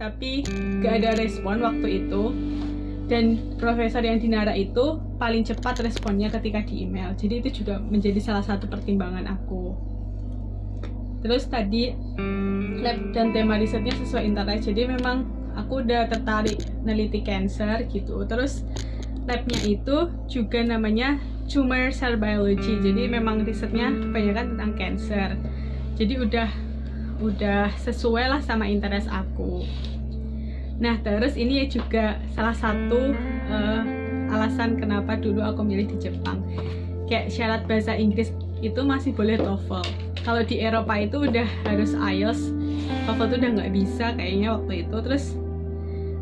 tapi gak ada respon waktu itu. Dan profesor yang di Nara itu paling cepat responnya ketika di email. Jadi itu juga menjadi salah satu pertimbangan aku. Terus tadi lab dan tema risetnya sesuai interest. Jadi memang aku udah tertarik neliti cancer gitu. Terus labnya itu juga namanya tumor cell biology. Jadi memang risetnya kebanyakan tentang cancer. Jadi udah sesuai lah sama interest aku. Nah, terus ini juga salah satu alasan kenapa dulu aku milih di Jepang. Kayak syarat bahasa Inggris itu masih boleh TOEFL. Kalau di Eropa itu udah harus IELTS. TOEFL itu udah nggak bisa kayaknya waktu itu. Terus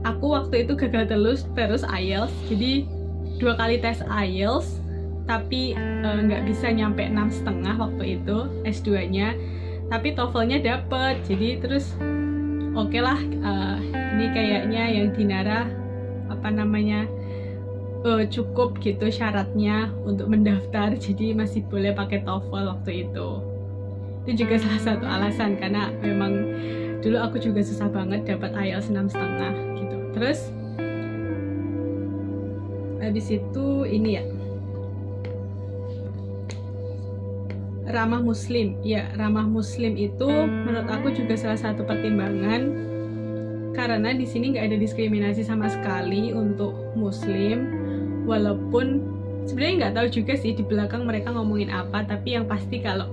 aku waktu itu gagal terus IELTS. Jadi 2 kali tes IELTS, tapi nggak bisa nyampe 6,5 waktu itu S2-nya. Tapi TOEFL-nya dapet. Jadi terus oke lah, ini kayaknya yang di Nara cukup gitu syaratnya untuk mendaftar, jadi masih boleh pakai TOEFL waktu itu. Itu juga salah satu alasan, karena memang dulu aku juga susah banget dapat IELTS 6,5 gitu. Terus habis itu ini ya, ramah muslim. Ya, ramah muslim itu menurut aku juga salah satu pertimbangan, karena di sini nggak ada diskriminasi sama sekali untuk muslim. Walaupun sebenarnya nggak tahu juga sih di belakang mereka ngomongin apa, tapi yang pasti kalau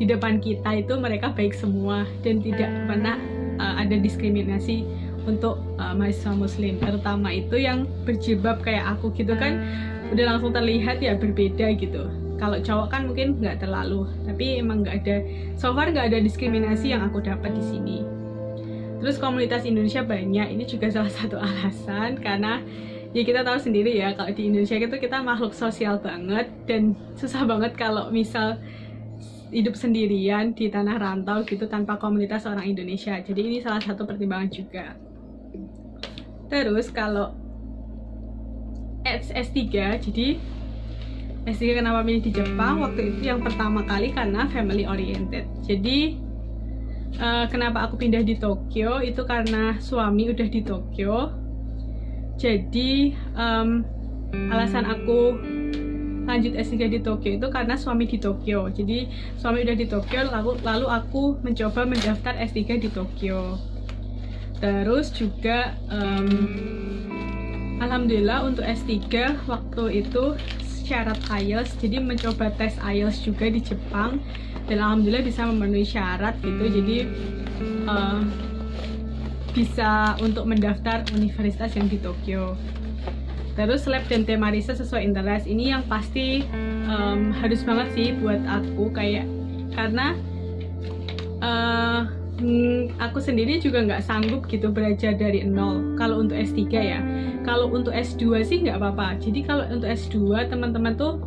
di depan kita itu mereka baik semua dan tidak pernah ada diskriminasi untuk mahasiswa muslim, terutama itu yang berjilbab kayak aku gitu kan, udah langsung terlihat ya berbeda gitu. Kalau cowok kan mungkin nggak terlalu, tapi emang nggak ada, so far nggak ada diskriminasi yang aku dapat di sini. Terus komunitas Indonesia banyak, ini juga salah satu alasan, karena ya kita tahu sendiri ya, kalau di Indonesia itu kita makhluk sosial banget, dan susah banget kalau misal hidup sendirian di tanah rantau gitu tanpa komunitas orang Indonesia. Jadi ini salah satu pertimbangan juga. Terus kalau S3, jadi S3 kenapa milih di Jepang? Waktu itu yang pertama kali karena family oriented. Jadi kenapa aku pindah di Tokyo itu karena suami udah di Tokyo. Jadi alasan aku lanjut S3 di Tokyo itu karena suami di Tokyo. Jadi suami udah di Tokyo, lalu aku mencoba mendaftar S3 di Tokyo. Terus juga alhamdulillah untuk S3 waktu itu syarat IELTS, jadi mencoba tes IELTS juga di Jepang, dan alhamdulillah bisa memenuhi syarat gitu. Jadi bisa untuk mendaftar universitas yang di Tokyo. Terus lab dan tema riset sesuai interest, ini yang pasti harus banget sih buat aku, kayak karena aku sendiri juga nggak sanggup gitu belajar dari nol kalau untuk S3 ya. Kalau untuk S2 sih nggak apa-apa. Jadi kalau untuk S2 teman-teman tuh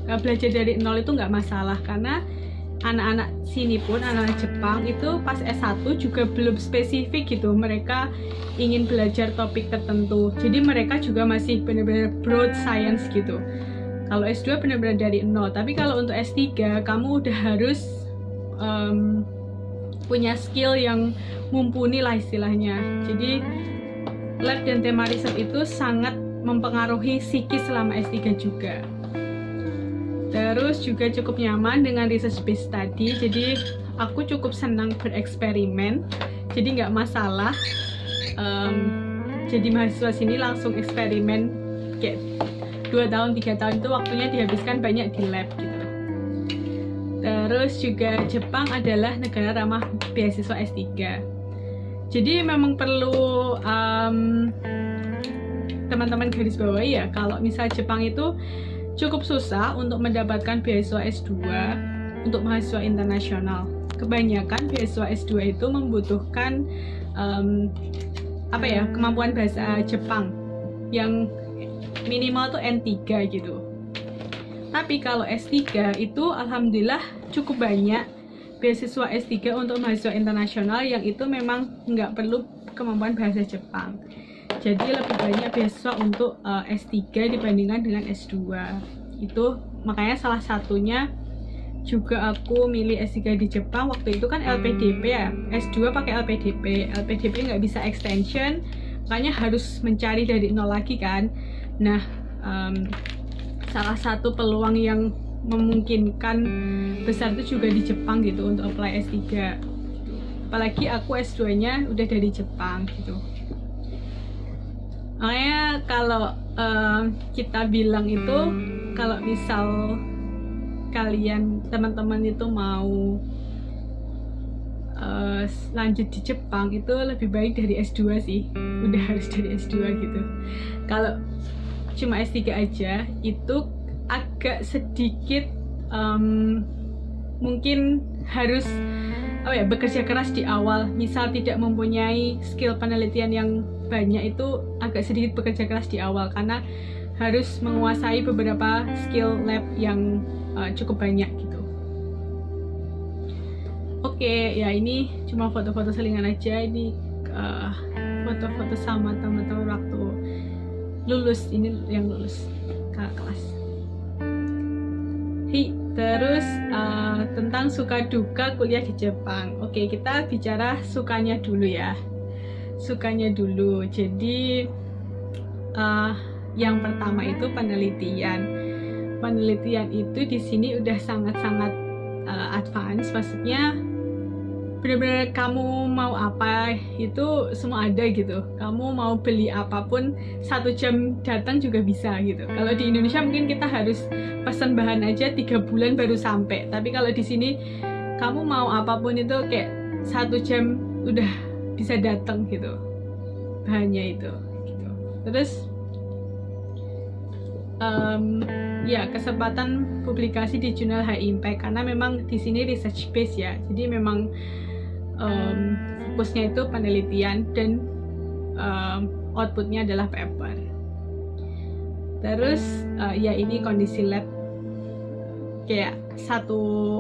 belajar dari nol itu nggak masalah, karena anak-anak sini pun, anak-anak Jepang itu pas S1 juga belum spesifik gitu, mereka ingin belajar topik tertentu. Jadi mereka juga masih benar-benar broad science gitu. Kalau S2 benar-benar dari nol. Tapi kalau untuk S3 kamu udah harus punya skill yang mumpuni lah istilahnya. Jadi lab dan tema riset itu sangat mempengaruhi psikis selama S3 juga. Terus juga cukup nyaman dengan research based study, jadi aku cukup senang bereksperimen, jadi nggak masalah. Jadi mahasiswa sini langsung eksperimen kayak 2 tahun, 3 tahun itu waktunya dihabiskan banyak di lab gitu. Terus juga Jepang adalah negara ramah beasiswa S3. Jadi memang perlu teman-teman garis bawahi ya, kalau misal Jepang itu cukup susah untuk mendapatkan beasiswa S2 untuk mahasiswa internasional. Kebanyakan beasiswa S2 itu membutuhkan kemampuan bahasa Jepang yang minimal tuh N3 gitu. Tapi kalau S3 itu alhamdulillah cukup banyak beasiswa S3 untuk mahasiswa internasional yang itu memang nggak perlu kemampuan bahasa Jepang. Jadi lebih banyak beasiswa untuk S3 dibandingkan dengan S2. Itu makanya salah satunya juga aku milih S3 di Jepang. Waktu itu kan LPDP ya, S2 pakai LPDP nggak bisa extension, makanya harus mencari dari nol lagi kan. Nah, salah satu peluang yang memungkinkan besar itu juga di Jepang gitu untuk apply S3. Apalagi aku S2 nya udah dari Jepang gitu. Makanya kalau kita bilang itu, kalau misal kalian teman-teman itu mau lanjut di Jepang, itu lebih baik dari S2 sih, udah harus dari S2 gitu. Kalau cuma S3 aja itu agak sedikit mungkin harus bekerja keras di awal. Misal tidak mempunyai skill penelitian yang banyak, itu agak sedikit bekerja keras di awal karena harus menguasai beberapa skill lab yang cukup banyak gitu. Oke, ya ini cuma foto-foto selingan aja. Ini foto-foto sama teman-teman waktu lulus, ini yang lulus kakak kelas. Terus tentang suka duka kuliah di Jepang. Oke, kita bicara sukanya dulu ya. Sukanya dulu. Jadi yang pertama itu penelitian. Penelitian itu di sini udah sangat-sangat advance. Maksudnya benar-benar kamu mau apa itu semua ada gitu. Kamu mau beli apapun 1 jam datang juga bisa gitu. Kalau di Indonesia mungkin kita harus pesan bahan aja 3 bulan baru sampai. Tapi kalau di sini kamu mau apapun itu kayak 1 jam udah bisa datang gitu bahannya itu. Gitu. Terus ya kesempatan publikasi di jurnal high impact karena memang di sini research base ya. Jadi memang fokusnya itu penelitian dan outputnya adalah paper. Terus ya ini kondisi lab, kayak 1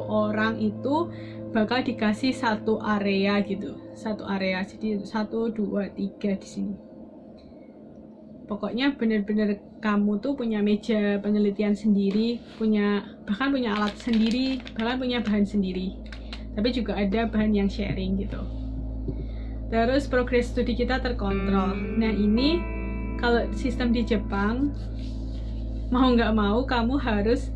orang itu bakal dikasih 1 area gitu, 1 area. Jadi 1, 2, 3 di sini. Pokoknya bener-bener kamu tuh punya meja penelitian sendiri, bahkan punya alat sendiri, bahkan punya bahan sendiri. Tapi juga ada bahan yang sharing gitu. Terus progress studi kita terkontrol. Nah ini kalau sistem di Jepang, mau nggak mau kamu harus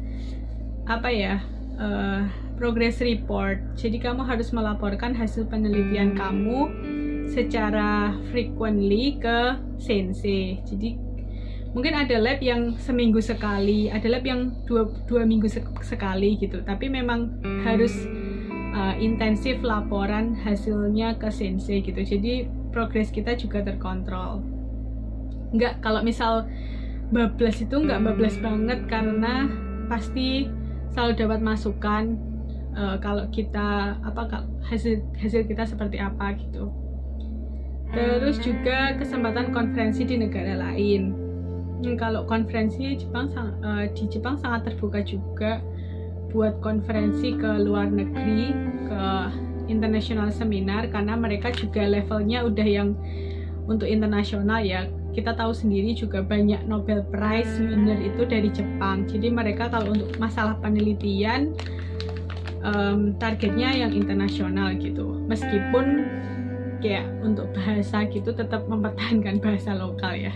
progress report. Jadi kamu harus melaporkan hasil penelitian kamu secara frequently ke sensei. Jadi mungkin ada lab yang seminggu sekali, ada lab yang dua minggu sekali gitu. Tapi memang harus intensif laporan hasilnya ke sensei gitu. Jadi progres kita juga terkontrol. Nggak, kalau misal bablas itu nggak bablas banget karena pasti selalu dapat masukan kalau kita hasil kita seperti apa gitu. Terus juga kesempatan konferensi di negara lain. Kalau konferensi di Jepang sangat terbuka juga buat konferensi ke luar negeri, ke international seminar, karena mereka juga levelnya udah yang untuk internasional ya. Kita tahu sendiri juga banyak Nobel Prize winner itu dari Jepang. Jadi mereka kalau untuk masalah penelitian targetnya yang internasional gitu. Meskipun kayak untuk bahasa gitu tetap mempertahankan bahasa lokal ya.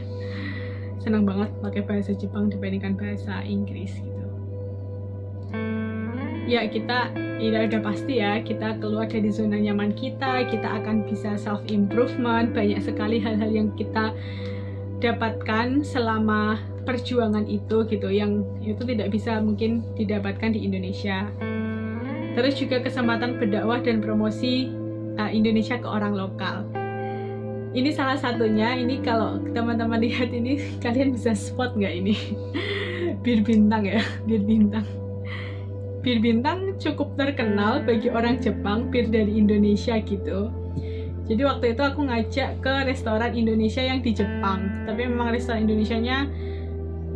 Senang banget pakai bahasa Jepang dibandingkan bahasa Inggris gitu. Ya kita udah pasti ya, kita keluar dari zona nyaman kita akan bisa self improvement. Banyak sekali hal-hal yang kita dapatkan selama perjuangan itu gitu, yang itu tidak bisa mungkin didapatkan di Indonesia. Terus juga kesempatan berdakwah dan promosi Indonesia ke orang lokal. Ini salah satunya. Ini kalau teman-teman lihat ini, kalian bisa spot nggak ini? Bir bintang ya, bir bintang. Bir bintang cukup terkenal bagi orang Jepang, bir dari Indonesia gitu. Jadi waktu itu aku ngajak ke restoran Indonesia yang di Jepang, tapi memang restoran Indonesianya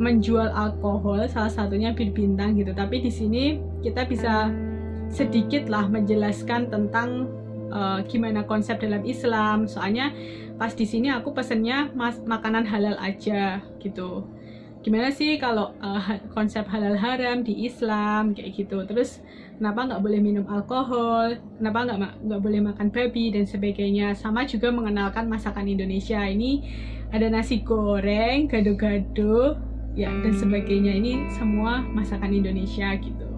menjual alkohol, salah satunya bir bintang gitu. Tapi di sini kita bisa sedikit lah menjelaskan tentang gimana konsep dalam Islam. Soalnya pas di sini aku pesennya makanan halal aja gitu. gimana sih kalau konsep halal haram di Islam kayak gitu, terus kenapa nggak boleh minum alkohol, kenapa nggak boleh makan babi dan sebagainya. Sama juga mengenalkan masakan Indonesia. Ini ada nasi goreng, gado-gado ya dan sebagainya, ini semua masakan Indonesia gitu.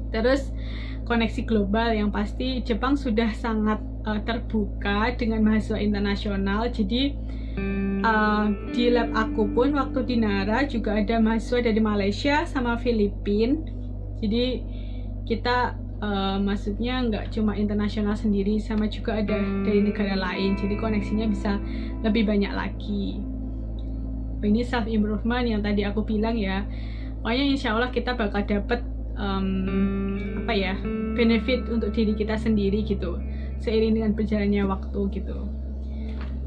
Terus koneksi global, yang pasti Jepang sudah sangat terbuka dengan mahasiswa internasional. Jadi di lab aku pun waktu di Nara juga ada mahasiswa dari Malaysia sama Filipina. Jadi kita maksudnya nggak cuma internasional sendiri, sama juga ada dari negara lain. Jadi koneksinya bisa lebih banyak lagi. Ini self improvement yang tadi aku bilang ya. Pokoknya insya Allah kita bakal dapet benefit untuk diri kita sendiri gitu, seiring dengan berjalannya waktu gitu.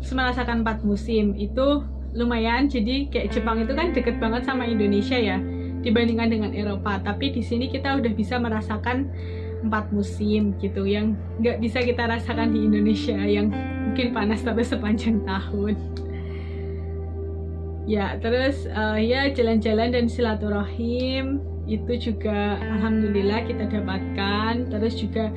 Terus merasakan 4 musim itu lumayan. Jadi kayak Jepang itu kan deket banget sama Indonesia ya dibandingkan dengan Eropa, tapi di sini kita udah bisa merasakan 4 musim gitu, yang nggak bisa kita rasakan di Indonesia yang mungkin panas terus sepanjang tahun. Ya terus ya jalan-jalan dan silaturahim itu juga alhamdulillah kita dapatkan. Terus juga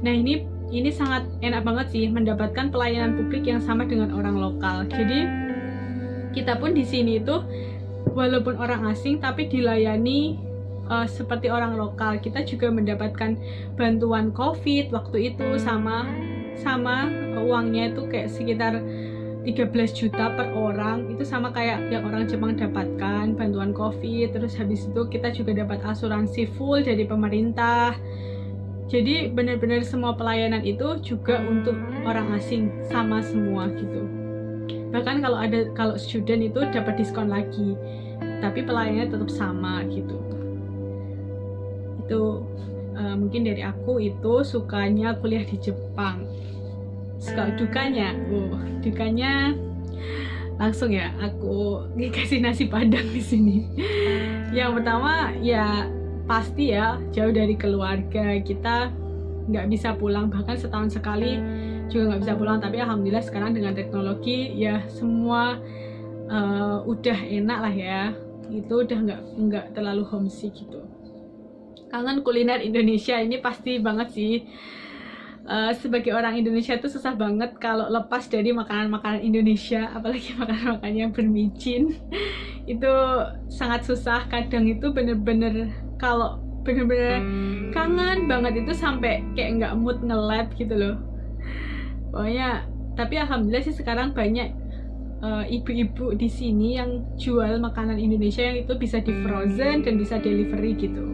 nah ini sangat enak banget sih mendapatkan pelayanan publik yang sama dengan orang lokal. Jadi kita pun di sini itu walaupun orang asing tapi dilayani seperti orang lokal. Kita juga mendapatkan bantuan COVID waktu itu, sama uangnya itu kayak sekitar 13 juta per orang, itu sama kayak yang orang Jepang dapatkan bantuan COVID. Terus habis itu kita juga dapat asuransi full dari pemerintah. Jadi benar-benar semua pelayanan itu juga untuk orang asing sama semua gitu. Bahkan kalau student itu dapat diskon lagi, tapi pelayanannya tetap sama gitu. Itu mungkin dari aku itu sukanya kuliah di Jepang. Suka dukanya, dukanya langsung ya aku dikasih nasi padang di sini. Yang pertama ya pasti ya jauh dari keluarga, kita nggak bisa pulang, bahkan setahun sekali juga nggak bisa pulang. Tapi alhamdulillah sekarang dengan teknologi ya semua udah enak lah ya, itu udah nggak terlalu homesick gitu. Kangen kuliner Indonesia ini pasti banget sih. Sebagai orang Indonesia itu susah banget kalau lepas dari makanan-makanan Indonesia, apalagi makanan-makanan yang bermicin. Itu sangat susah. Kadang itu bener-bener kalau bener-bener kangen banget itu sampai kayak nggak mood nge-lab gitu loh. Pokoknya, tapi alhamdulillah sih sekarang banyak ibu-ibu di sini yang jual makanan Indonesia yang itu bisa di frozen dan bisa delivery gitu.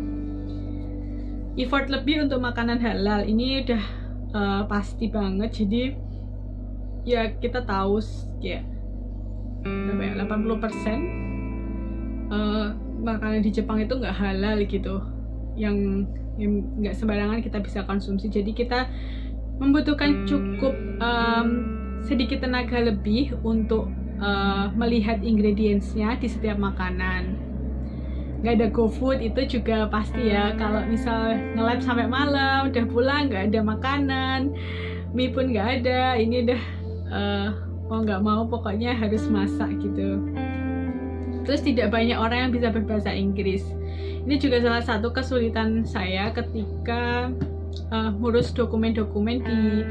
Effort lebih untuk makanan halal ini udah pasti banget. Jadi ya kita tahu ya 80% makanan di Jepang itu nggak halal gitu, yang nggak sembarangan kita bisa konsumsi. Jadi kita membutuhkan cukup sedikit tenaga lebih untuk melihat ingredientsnya di setiap makanan. Nggak ada GoFood itu juga pasti ya. Kalau misal nge-lab sampai malam, udah pulang nggak ada makanan, mie pun nggak ada, ini udah mau nggak mau pokoknya harus masak gitu. Terus tidak banyak orang yang bisa berbahasa Inggris. Ini juga salah satu kesulitan saya ketika ngurus dokumen-dokumen di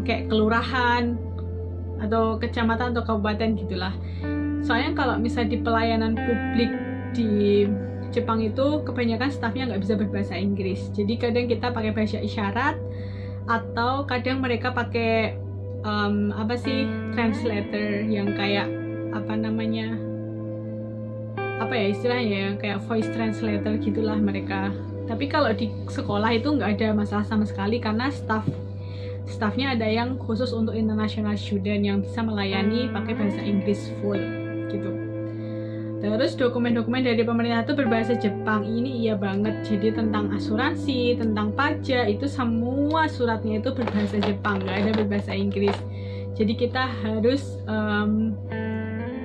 kayak kelurahan atau kecamatan atau kabupaten gitulah. Soalnya kalau misalnya di pelayanan publik di Jepang itu kebanyakan stafnya nggak bisa berbahasa Inggris. Jadi kadang kita pakai bahasa isyarat atau kadang mereka pakai translator yang kayak istilahnya yang kayak voice translator gitulah mereka. Tapi kalau di sekolah itu nggak ada masalah sama sekali karena staffnya ada yang khusus untuk international student yang bisa melayani pakai bahasa Inggris full gitu. Terus dokumen-dokumen dari pemerintah itu berbahasa Jepang, ini iya banget. Jadi tentang asuransi, tentang pajak, itu semua suratnya itu berbahasa Jepang, nggak ada berbahasa Inggris. Jadi kita harus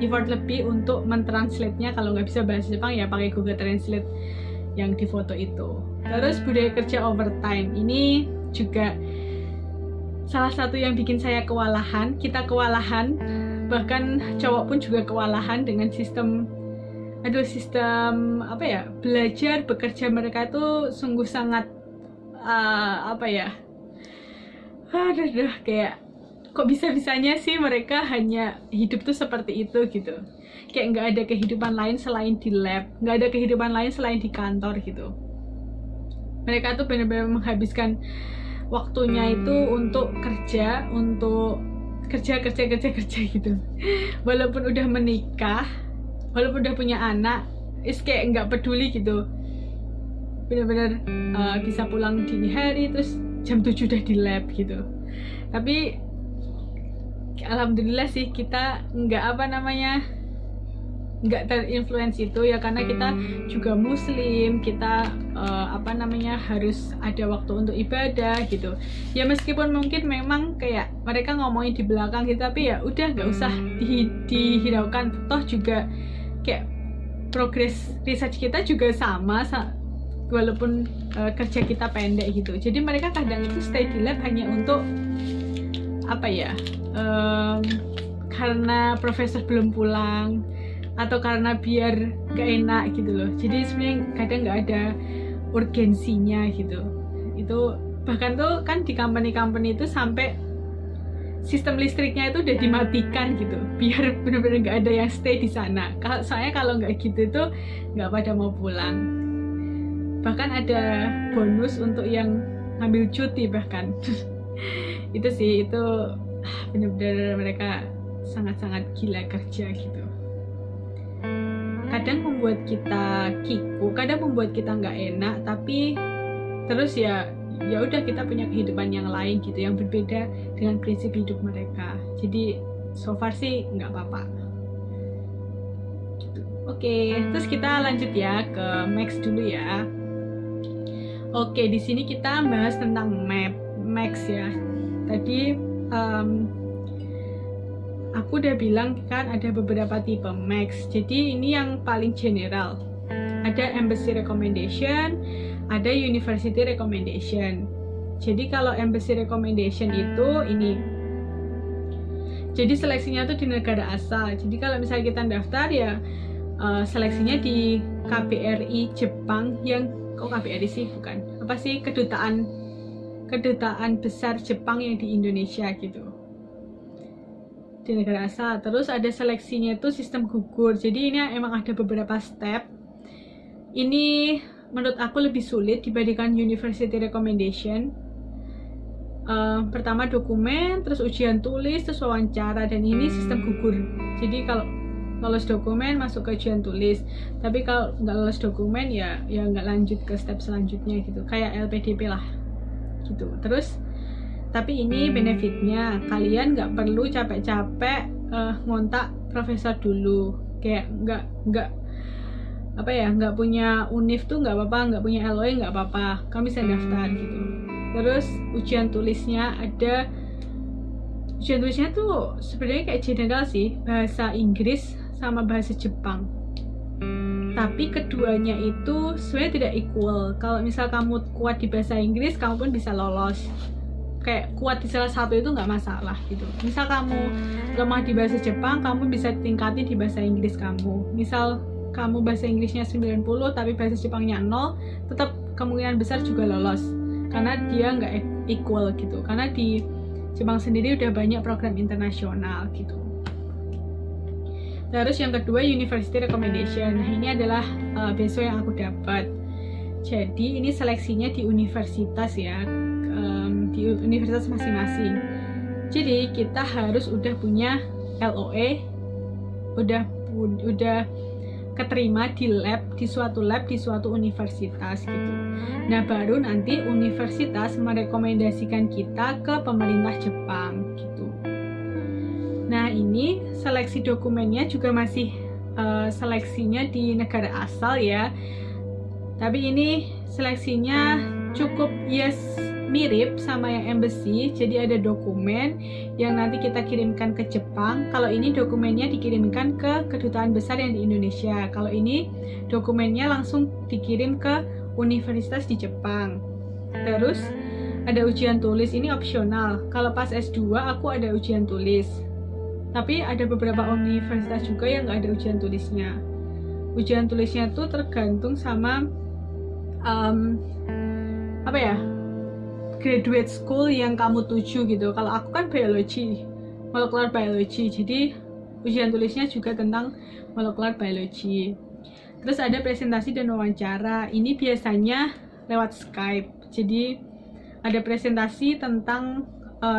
effort lebih untuk mentranslate-nya. Kalau nggak bisa bahasa Jepang ya pakai Google Translate yang di foto itu. Terus budaya kerja overtime, ini juga salah satu yang bikin saya kewalahan. Kita kewalahan bahkan cowok pun juga kewalahan dengan sistem apa ya, belajar bekerja mereka itu sungguh sangat apa ya, kayak kok bisa-bisanya sih mereka hanya hidup tuh seperti itu gitu, kayak nggak ada kehidupan lain selain di lab, nggak ada kehidupan lain selain di kantor gitu. Mereka tuh benar-benar menghabiskan waktunya itu untuk kerja gitu. Walaupun udah menikah, walaupun udah punya anak, kayak nggak peduli gitu. Benar-benar bisa pulang dini hari, terus jam 7 udah di lab gitu. Tapi alhamdulillah sih kita nggak terinfluence itu ya, karena kita juga muslim, kita harus ada waktu untuk ibadah gitu ya. Meskipun mungkin memang kayak mereka ngomongin di belakang gitu, tapi ya udah nggak usah dihiraukan, toh juga kayak progres research kita juga sama walaupun kerja kita pendek gitu. Jadi mereka kadang itu stay di lab hanya untuk karena profesor belum pulang, atau karena biar gak enak gitu loh. Jadi sebenarnya kadang nggak ada urgensinya gitu. Itu bahkan tuh kan di company itu sampai sistem listriknya itu udah dimatikan gitu, biar benar-benar nggak ada yang stay di sana. Soalnya kalau nggak gitu tuh nggak pada mau pulang. Bahkan ada bonus untuk yang ngambil cuti bahkan. Itu sih, itu benar-benar mereka sangat-sangat gila kerja gitu. Kadang membuat kita kiku, kadang membuat kita nggak enak, tapi terus ya udah, kita punya kehidupan yang lain gitu, yang berbeda dengan prinsip hidup mereka. Jadi so far sih nggak apa-apa gitu. Oke, terus kita lanjut ya ke Max dulu ya. Oke, di sini kita bahas tentang Max ya. Tadi aku udah bilang kan ada beberapa tipe Max. Jadi ini yang paling general. Ada embassy recommendation, ada university recommendation. Jadi kalau embassy recommendation itu ini, jadi seleksinya tuh di negara asal. Jadi kalau misalnya kita daftar ya seleksinya di KBRI Jepang, yang KBRI sih bukan, apa sih, kedutaan besar Jepang yang di Indonesia gitu, di negara asal. Terus ada seleksinya itu sistem gugur. Jadi ini emang ada beberapa step. Ini menurut aku lebih sulit dibandingkan university recommendation. Pertama dokumen, terus ujian tulis, terus wawancara, dan ini sistem gugur. Jadi kalau lolos dokumen masuk ke ujian tulis, tapi kalau nggak lolos dokumen ya nggak lanjut ke step selanjutnya gitu, kayak LPDP lah gitu. Terus tapi ini benefitnya, kalian nggak perlu capek-capek ngontak profesor dulu, kayak nggak punya univ tuh nggak apa-apa, nggak punya LOE nggak apa-apa, kami bisa daftar gitu. Terus ujian tulisnya tuh sebenarnya kayak general sih, bahasa Inggris sama bahasa Jepang. Tapi keduanya itu sebenarnya tidak equal. Kalau misal kamu kuat di bahasa Inggris, kamu pun bisa lolos. Kayak kuat di salah satu itu nggak masalah gitu. Misal kamu lemah di bahasa Jepang, kamu bisa tingkatin di bahasa Inggris kamu. Misal kamu bahasa Inggrisnya 90 tapi bahasa Jepangnya 0, tetap kemungkinan besar juga lolos, karena dia nggak equal gitu. Karena di Jepang sendiri udah banyak program internasional gitu. Terus yang kedua university recommendation. Nah ini adalah beasiswa yang aku dapat. Jadi ini seleksinya di universitas ya, di universitas masing-masing. Jadi kita harus udah punya LOE, udah keterima di suatu lab di suatu universitas gitu. Nah baru nanti universitas merekomendasikan kita ke pemerintah Jepang gitu. Nah ini seleksi dokumennya juga masih seleksinya di negara asal ya, tapi ini seleksinya cukup mirip sama yang embassy. Jadi ada dokumen yang nanti kita kirimkan ke Jepang. Kalau ini dokumennya dikirimkan ke kedutaan besar yang di Indonesia. Kalau ini dokumennya langsung dikirim ke universitas di Jepang. Terus ada ujian tulis, ini opsional. Kalau pas S2 aku ada ujian tulis. Tapi ada beberapa universitas juga yang nggak ada ujian tulisnya. Ujian tulisnya tuh tergantung sama graduate school yang kamu tuju gitu. Kalau aku kan biology, molecular biology, jadi ujian tulisnya juga tentang molecular biology. Terus ada presentasi dan wawancara. Ini biasanya lewat Skype. Jadi ada presentasi tentang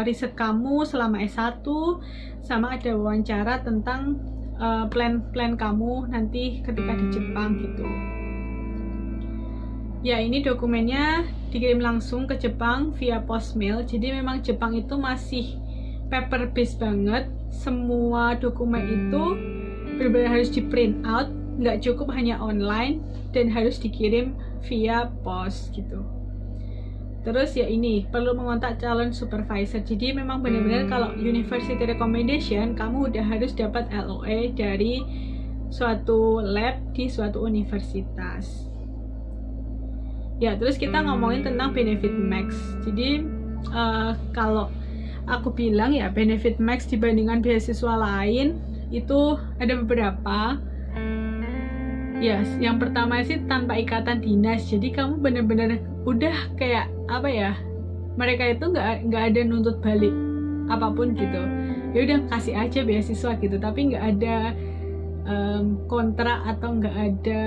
riset kamu selama S1, sama ada wawancara tentang plan kamu nanti ketika di Jepang gitu. Ya, ini dokumennya dikirim langsung ke Jepang via postmail. Jadi memang Jepang itu masih paper based banget. Semua dokumen itu benar-benar harus di print out, nggak cukup hanya online, dan harus dikirim via pos gitu. Terus ya ini, perlu mengontak calon supervisor. Jadi memang benar-benar kalau university recommendation, kamu udah harus dapat LOA dari suatu lab di suatu universitas. Ya, terus kita ngomongin tentang benefit max. Jadi kalau aku bilang ya, benefit max dibandingkan beasiswa lain itu ada beberapa. Ya, yang pertama sih tanpa ikatan dinas. Jadi kamu benar-benar udah kayak apa ya? Mereka itu nggak ada nuntut balik apapun gitu. Ya udah kasih aja beasiswa gitu. Tapi nggak ada kontrak atau nggak ada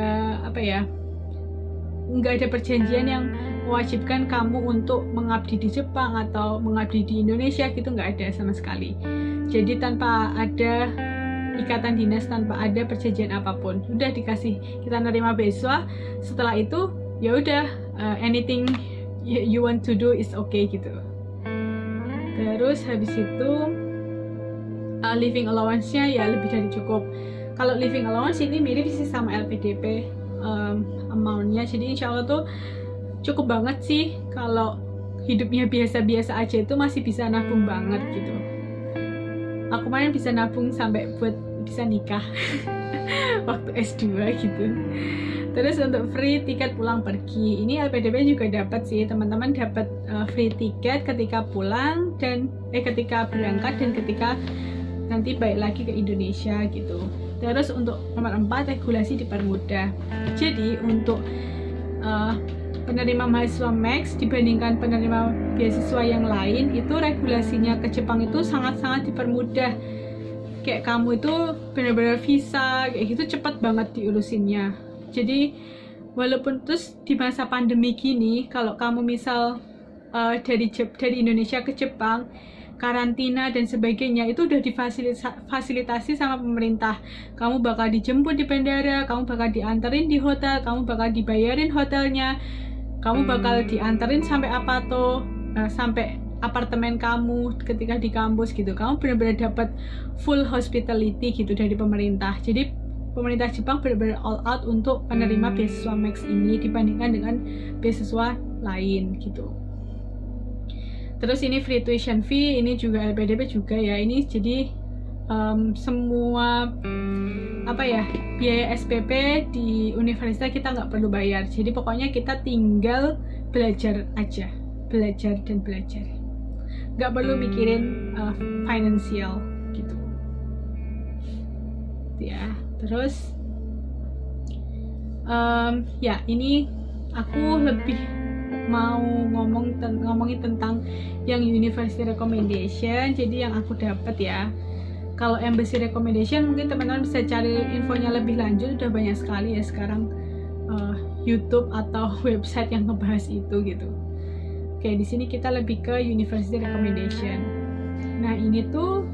nggak ada perjanjian yang mewajibkan kamu untuk mengabdi di Jepang atau mengabdi di Indonesia gitu, nggak ada sama sekali. Jadi tanpa ada ikatan dinas, tanpa ada perjanjian apapun, udah dikasih, kita nerima beasiswa. Setelah itu ya udah anything you want to do is okay gitu. Terus habis itu living allowance-nya ya lebih dari cukup. Kalau living allowance ini mirip sih sama LPDP amount-nya, jadi insya Allah tuh cukup banget sih. Kalau hidupnya biasa-biasa aja itu masih bisa nabung banget gitu. Aku kemarin bisa nabung sampai buat bisa nikah waktu S2 gitu. Terus untuk free tiket pulang pergi, ini LPDP juga dapat sih, teman-teman dapat free tiket ketika pulang dan ketika berangkat dan ketika nanti balik lagi ke Indonesia gitu. Terus untuk nomor 4, regulasi dipermudah. Jadi untuk penerima mahasiswa max dibandingkan penerima beasiswa yang lain, itu regulasinya ke Jepang itu sangat-sangat dipermudah. Kayak kamu itu benar-benar visa kayak gitu cepat banget diurusinnya. Jadi walaupun terus di masa pandemi gini, kalau kamu misal dari Indonesia ke Jepang, karantina dan sebagainya itu udah difasilitasi sama pemerintah. Kamu bakal dijemput di bandara, kamu bakal dianterin di hotel, kamu bakal dibayarin hotelnya, kamu bakal dianterin sampai sampai apartemen kamu ketika di kampus gitu. Kamu benar-benar dapat full hospitality gitu dari pemerintah. Jadi pemerintah Jepang benar-benar all out untuk penerima beasiswa max ini dibandingkan dengan beasiswa lain gitu. Terus ini free tuition fee, ini juga LPDP juga ya. Ini jadi semua biaya SPP di universitas kita nggak perlu bayar. Jadi pokoknya kita tinggal belajar aja, belajar dan belajar. Nggak perlu mikirin financial gitu. Ya, terus ya ini aku lebih mau ngomongin tentang yang university recommendation. Jadi yang aku dapat ya, kalau embassy recommendation mungkin teman-teman bisa cari infonya lebih lanjut, udah banyak sekali ya sekarang YouTube atau website yang ngebahas itu gitu. Oke, di sini kita lebih ke university recommendation. Nah ini tuh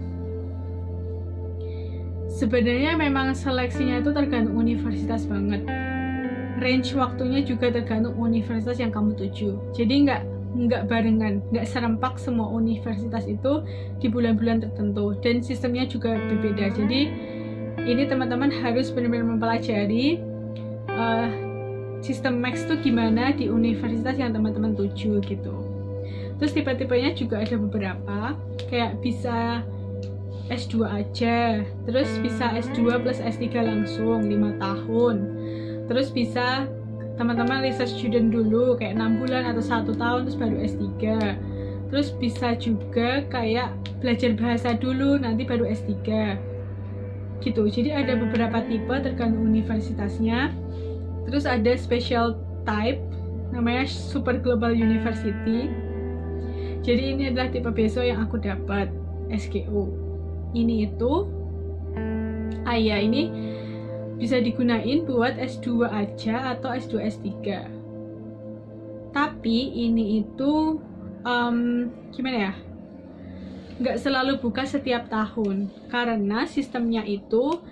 sebenarnya memang seleksinya itu tergantung universitas banget. Range waktunya juga tergantung universitas yang kamu tuju. Jadi nggak barengan, nggak serempak semua universitas itu di bulan-bulan tertentu, dan sistemnya juga berbeda. Jadi ini teman-teman harus benar-benar mempelajari sistem max itu gimana di universitas yang teman-teman tuju gitu. Terus tipe-tipenya juga ada beberapa, kayak bisa S2 aja, terus bisa S2 plus S3 langsung 5 tahun. Terus bisa teman-teman research student dulu kayak 6 bulan atau 1 tahun terus baru S3. Terus bisa juga kayak belajar bahasa dulu, nanti baru S3 gitu. Jadi ada beberapa tipe tergantung universitasnya. Terus ada special type, namanya Super Global University. Jadi ini adalah tipe beasiswa yang aku dapat, SGU. Ini itu ini bisa digunain buat S2 aja atau S2 S3. Tapi ini itu gimana ya, nggak selalu buka setiap tahun, karena sistemnya itu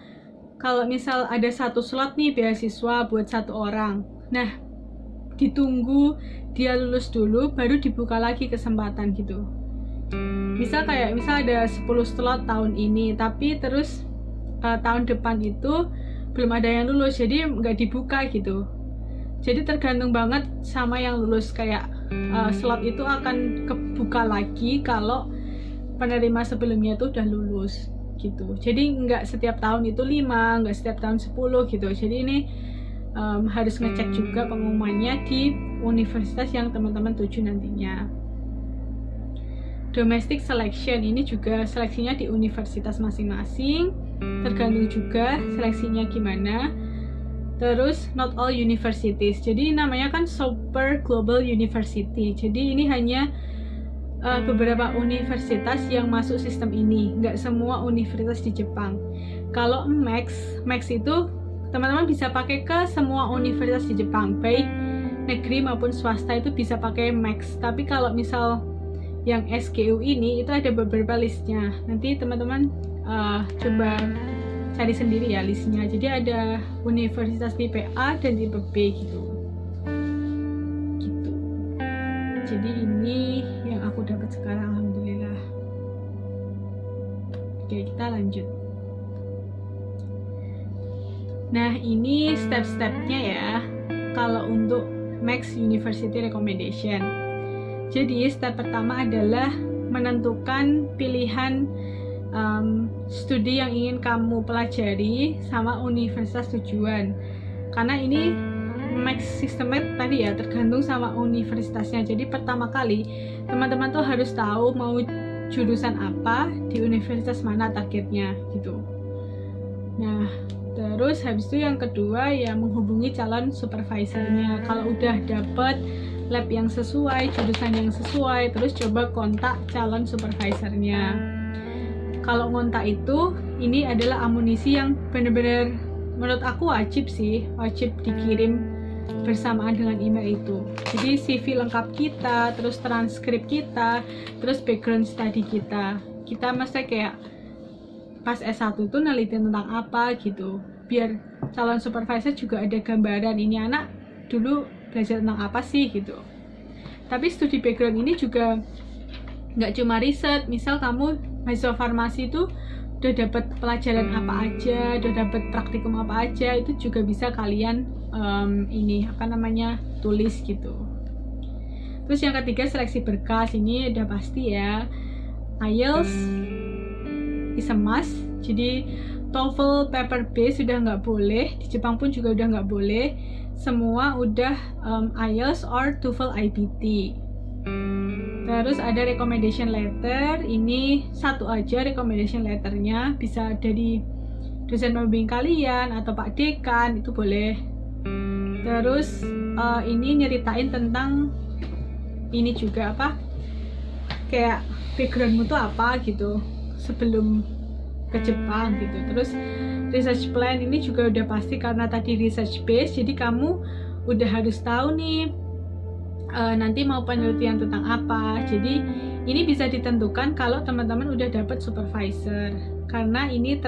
kalau misal ada satu slot nih beasiswa buat satu orang, nah ditunggu dia lulus dulu baru dibuka lagi kesempatan gitu. Misal ada 10 slot tahun ini, tapi terus tahun depan itu belum ada yang lulus, jadi nggak dibuka gitu. Jadi tergantung banget sama yang lulus, kayak slot itu akan kebuka lagi kalau penerima sebelumnya tuh udah lulus gitu. Jadi nggak setiap tahun itu 5, nggak setiap tahun 10 gitu. Jadi ini harus ngecek juga pengumumannya di universitas yang teman-teman tuju nantinya. Domestic selection ini juga seleksinya di universitas masing-masing, tergantung juga seleksinya gimana. Terus not all universities, jadi namanya kan Super Global University, jadi ini hanya beberapa universitas yang masuk sistem ini, nggak semua universitas di Jepang. Kalau Max itu teman-teman bisa pakai ke semua universitas di Jepang, baik negeri maupun swasta itu bisa pakai Max. Tapi kalau misal yang SGU ini itu ada beberapa listnya, nanti teman-teman coba cari sendiri ya listnya. Jadi ada universitas tipe A dan tipe B gitu. Jadi ini yang aku dapat sekarang, alhamdulillah. Oke, kita lanjut. Nah, ini step-stepnya ya kalau untuk Max University Recommendation. Jadi step pertama adalah menentukan pilihan studi yang ingin kamu pelajari sama universitas tujuan. Karena ini Max sistemnya tadi ya tergantung sama universitasnya. Jadi pertama kali teman-teman tuh harus tahu mau jurusan apa di universitas mana targetnya gitu. Nah, terus habis itu yang kedua ya menghubungi calon supervisornya. Kalau udah dapet lab yang sesuai, jurusan yang sesuai, terus coba kontak calon supervisornya. Kalau ngontak itu, ini adalah amunisi yang benar-benar menurut aku wajib dikirim bersamaan dengan email itu. Jadi CV lengkap kita, terus transkrip kita, terus background study kita. Kita mesti kayak pas S1 itu neliti tentang apa gitu, biar calon supervisor juga ada gambaran ini anak dulu belajar tentang apa sih gitu. Tapi studi background ini juga nggak cuma riset. Misal kamu mahasiswa farmasi itu udah dapat pelajaran apa aja, udah dapat praktikum apa aja, itu juga bisa kalian tulis gitu. Terus yang ketiga seleksi berkas, ini udah pasti ya. IELTS is a must. Jadi TOEFL paper base sudah nggak boleh, di Jepang pun juga udah nggak boleh. Semua udah IELTS or TOEFL IBT. Terus ada recommendation letter, ini satu aja recommendation letternya, bisa dari dosen pembimbing kalian atau Pak Dekan, itu boleh. Terus ini nyeritain tentang ini juga kayak backgroundmu tuh apa gitu sebelum ke Jepang gitu. Terus research plan ini juga udah pasti karena tadi research base, jadi kamu udah harus tahu nih nanti mau penelitian tentang apa. Jadi ini bisa ditentukan kalau teman-teman udah dapat supervisor, karena ini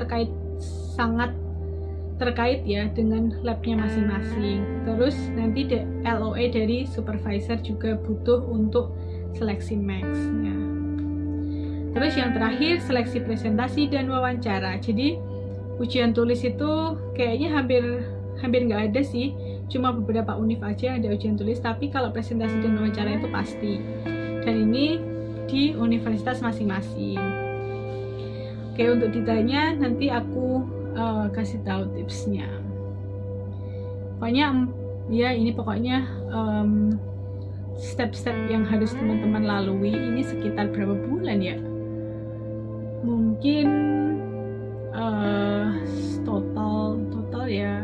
sangat terkait ya dengan labnya masing-masing. Terus nanti LOA dari supervisor juga butuh untuk seleksi Max-nya. Terus yang terakhir seleksi presentasi dan wawancara. Jadi ujian tulis itu kayaknya hampir nggak ada sih, cuma beberapa univ aja ada ujian tulis. Tapi kalau presentasi dan wawancara itu pasti, dan ini di universitas masing-masing. Oke, untuk detailnya nanti aku kasih tahu tipsnya. Pokoknya ya ini pokoknya step-step yang harus teman-teman lalui ini sekitar berapa bulan ya? Mungkin total ya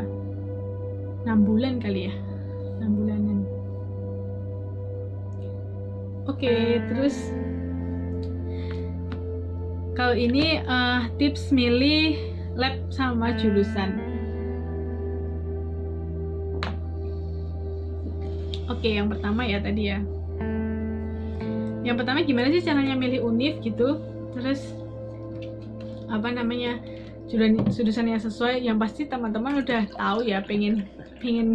6 bulan kali ya, 6 bulanan. Oke, terus kalau ini tips milih lab sama jurusan. Oke, yang pertama ya tadi ya. Yang pertama gimana sih caranya milih univ gitu? Terus apa namanya, jurusan yang sesuai. Yang pasti teman-teman udah tahu ya pengen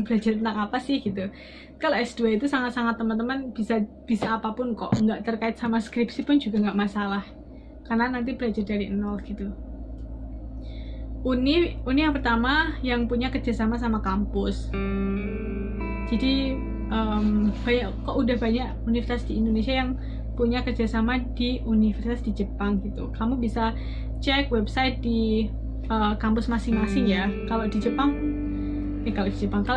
belajar tentang apa sih gitu. Kalau S2 itu sangat-sangat teman-teman bisa apapun kok, nggak terkait sama skripsi pun juga nggak masalah, karena nanti belajar dari nol gitu. Uni yang pertama yang punya kerjasama sama kampus. Jadi udah banyak universitas di Indonesia yang punya kerjasama di universitas di Jepang gitu. Kamu bisa cek website di kampus masing-masing ya. Kalau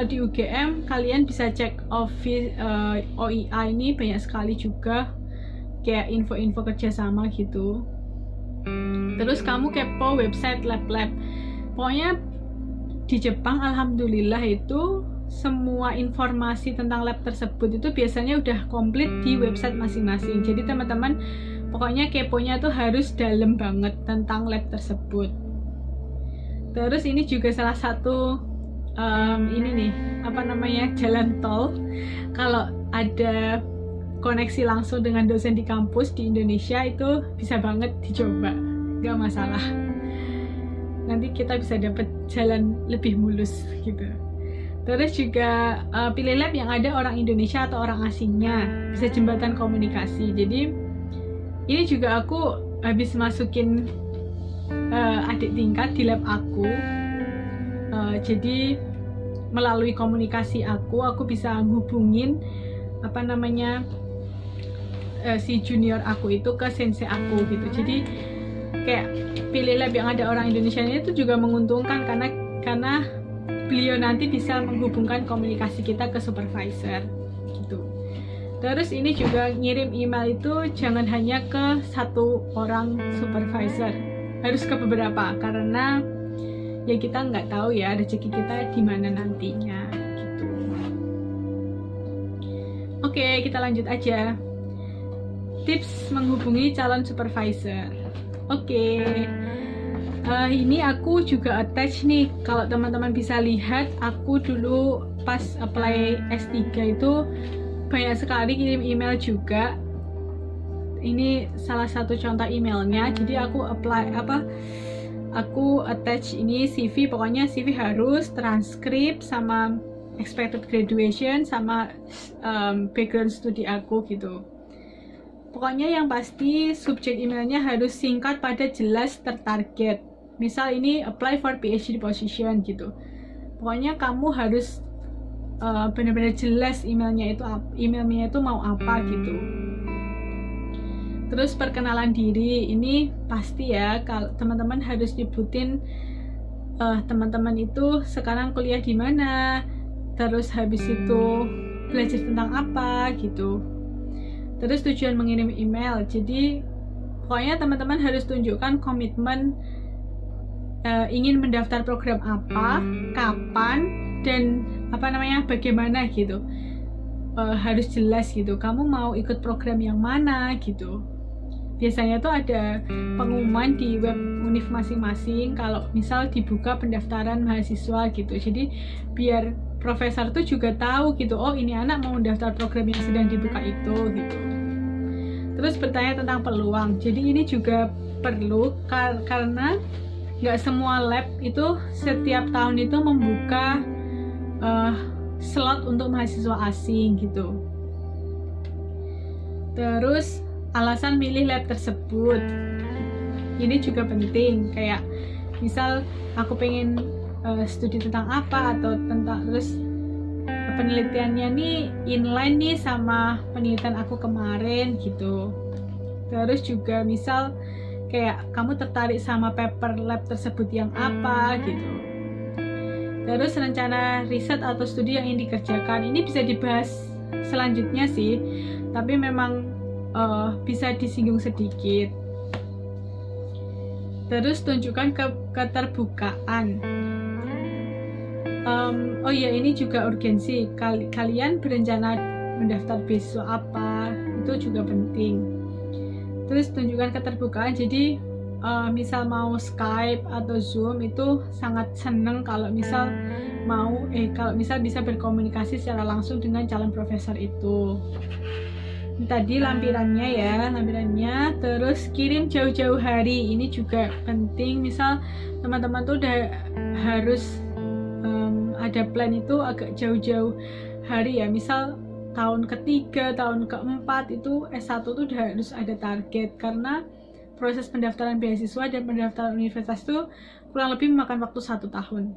di UGM kalian bisa cek OIA ini banyak sekali juga kayak info-info kerjasama gitu. Terus kamu kepo website lab-lab. Pokoknya di Jepang alhamdulillah itu semua informasi tentang lab tersebut itu biasanya udah komplit di website masing-masing. Jadi teman-teman pokoknya keponya tuh harus dalam banget tentang lab tersebut. Terus ini juga salah satu jalan tol. Kalau ada koneksi langsung dengan dosen di kampus di Indonesia itu bisa banget dicoba, nggak masalah. Nanti kita bisa dapat jalan lebih mulus gitu. Terus juga pilih lab yang ada orang Indonesia atau orang asingnya, bisa jembatan komunikasi. Jadi ini juga aku habis masukin adik tingkat di lab aku. Jadi melalui komunikasi aku bisa ngehubungin si junior aku itu ke sensei aku gitu. Jadi kayak pilih lab yang ada orang Indonesia itu juga menguntungkan karena beliau nanti bisa menghubungkan komunikasi kita ke supervisor gitu. Terus ini juga ngirim email itu jangan hanya ke satu orang supervisor, harus ke beberapa, karena ya kita nggak tahu ya rezeki kita di mana nantinya gitu. Oke, kita lanjut aja. Tips menghubungi calon supervisor. Oke. Ini aku juga attach nih. Kalau teman-teman bisa lihat, aku dulu pas apply S3 itu banyak sekali kirim email juga. Ini salah satu contoh emailnya. Jadi aku attach ini CV. Pokoknya CV harus, transkrip sama expected graduation sama background studi aku gitu. Pokoknya yang pasti subjek emailnya harus singkat, padat, jelas, tertarget. Misal ini apply for PhD position gitu. Pokoknya kamu harus benar-benar jelas emailnya itu mau apa gitu. Terus perkenalan diri ini pasti ya, kalau teman-teman harus nyebutin teman-teman itu sekarang kuliah di mana, terus habis itu belajar tentang apa gitu. Terus tujuan mengirim email. Jadi pokoknya teman-teman harus tunjukkan komitmen ingin mendaftar program apa, kapan, dan bagaimana gitu. Harus jelas gitu. Kamu mau ikut program yang mana gitu. Biasanya tuh ada pengumuman di web univ masing-masing kalau misal dibuka pendaftaran mahasiswa gitu. Jadi biar profesor tuh juga tahu gitu, oh ini anak mau mendaftar program yang sedang dibuka itu gitu. Terus bertanya tentang peluang. Jadi ini juga perlu karena nggak semua lab itu setiap tahun itu membuka slot untuk mahasiswa asing gitu. Terus alasan milih lab tersebut ini juga penting, kayak misal aku pengen studi tentang apa atau tentang, terus penelitiannya nih inline nih sama penelitian aku kemarin gitu. Terus juga misal kayak kamu tertarik sama paper lab tersebut yang apa gitu. Terus rencana riset atau studi yang ingin dikerjakan ini bisa dibahas selanjutnya sih, tapi memang bisa disinggung sedikit. Terus tunjukkan keterbukaan. Oh iya, ini juga urgensi. Kalian berencana mendaftar beasiswa apa, itu juga penting. Terus tunjukkan keterbukaan. Jadi misal mau Skype atau Zoom itu sangat seneng kalau misal bisa berkomunikasi secara langsung dengan calon profesor itu. Tadi lampirannya, terus kirim jauh-jauh hari, ini juga penting. Misal teman-teman tuh udah harus ada plan itu agak jauh-jauh hari ya, misal tahun ketiga, tahun keempat itu S1 tuh udah harus ada target, karena proses pendaftaran beasiswa dan pendaftaran universitas itu kurang lebih memakan waktu 1 tahun.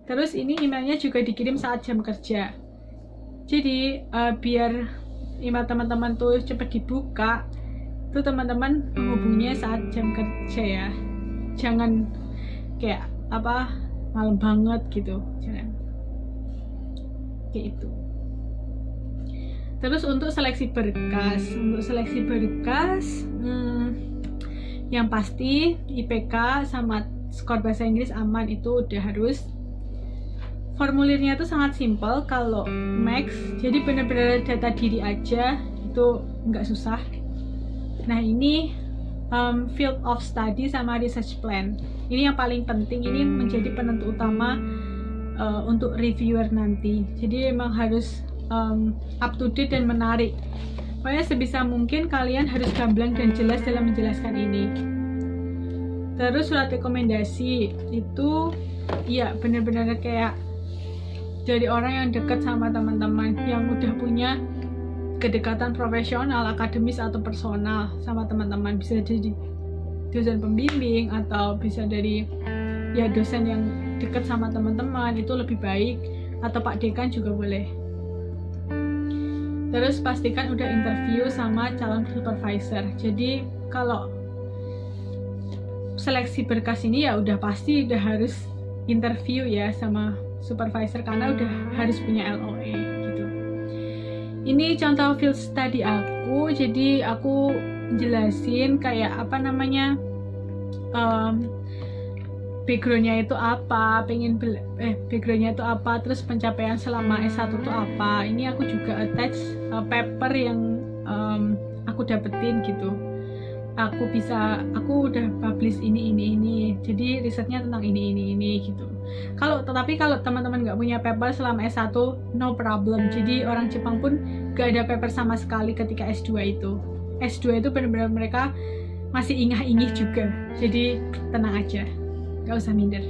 Terus ini emailnya juga dikirim saat jam kerja, jadi biar email teman-teman tuh cepat dibuka, tuh teman-teman menghubunginya saat jam kerja ya, jangan kayak malam banget gitu, jangan kayak itu. Terus untuk seleksi berkas, yang pasti IPK sama skor bahasa Inggris aman, itu udah harus. Formulirnya itu sangat simpel kalau Max, jadi benar-benar data diri aja, itu nggak susah. Nah ini field of study sama research plan, ini yang paling penting, ini menjadi penentu utama untuk reviewer nanti. Jadi emang harus up to date dan menarik. Pokoknya sebisa mungkin kalian harus gamblang dan jelas dalam menjelaskan ini. Terus surat rekomendasi itu ya benar-benar kayak dari orang yang dekat sama teman-teman, yang udah punya kedekatan profesional, akademis atau personal sama teman-teman. Bisa jadi dosen pembimbing atau bisa dari ya dosen yang dekat sama teman-teman, itu lebih baik, atau Pak Dekan juga boleh. Terus pastikan udah interview sama calon supervisor. Jadi kalau seleksi berkas ini ya udah pasti udah harus interview ya sama supervisor, karena udah harus punya LOE gitu. Ini contoh field study aku, jadi aku jelasin kayak backgroundnya itu apa, backgroundnya itu apa, terus pencapaian selama S1 itu apa. Ini aku juga attach paper yang aku dapetin gitu. Aku udah publish ini, jadi risetnya tentang ini gitu. Tapi kalau teman-teman nggak punya paper selama S1, no problem. Jadi orang Jepang pun nggak ada paper sama sekali ketika S2 itu. S2 itu benar-benar mereka masih ingah-ingih juga. Jadi tenang aja, nggak usah minder.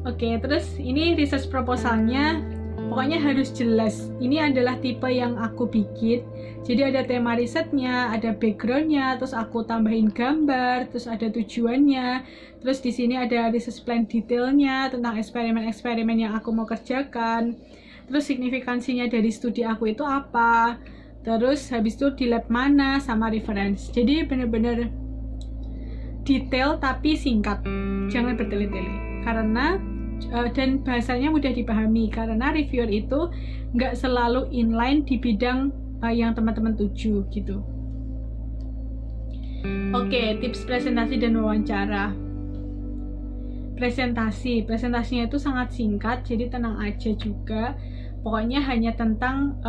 Oke, terus ini research proposalnya. Pokoknya harus jelas. Ini adalah tipe yang aku bikin. Jadi ada tema risetnya, ada backgroundnya, terus aku tambahin gambar, terus ada tujuannya, terus di sini ada research plan detailnya tentang eksperimen-eksperimen yang aku mau kerjakan, terus signifikansinya dari studi aku itu apa, terus habis itu di lab mana, sama reference. Jadi bener-bener detail tapi singkat, jangan bertele-tele, karena dan bahasanya mudah dipahami, karena reviewer itu nggak selalu inline di bidang yang teman-teman tuju gitu. Oke, tips presentasi dan wawancara. Presentasinya itu sangat singkat, jadi tenang aja juga. Pokoknya hanya tentang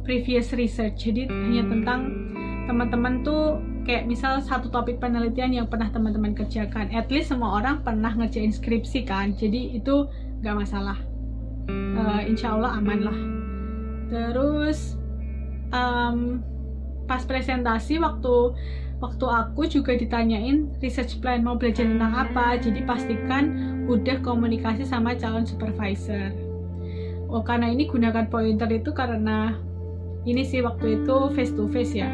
previous research, jadi hanya tentang teman-teman tuh kayak misal satu topik penelitian yang pernah teman-teman kerjakan. At least semua orang pernah ngerjain skripsi kan, jadi itu nggak masalah. Insya Allah aman lah. Terus pas presentasi waktu aku juga ditanyain research plan mau belajar tentang apa, jadi pastikan udah komunikasi sama calon supervisor. Karena ini gunakan pointer itu karena ini sih waktu itu face to face ya,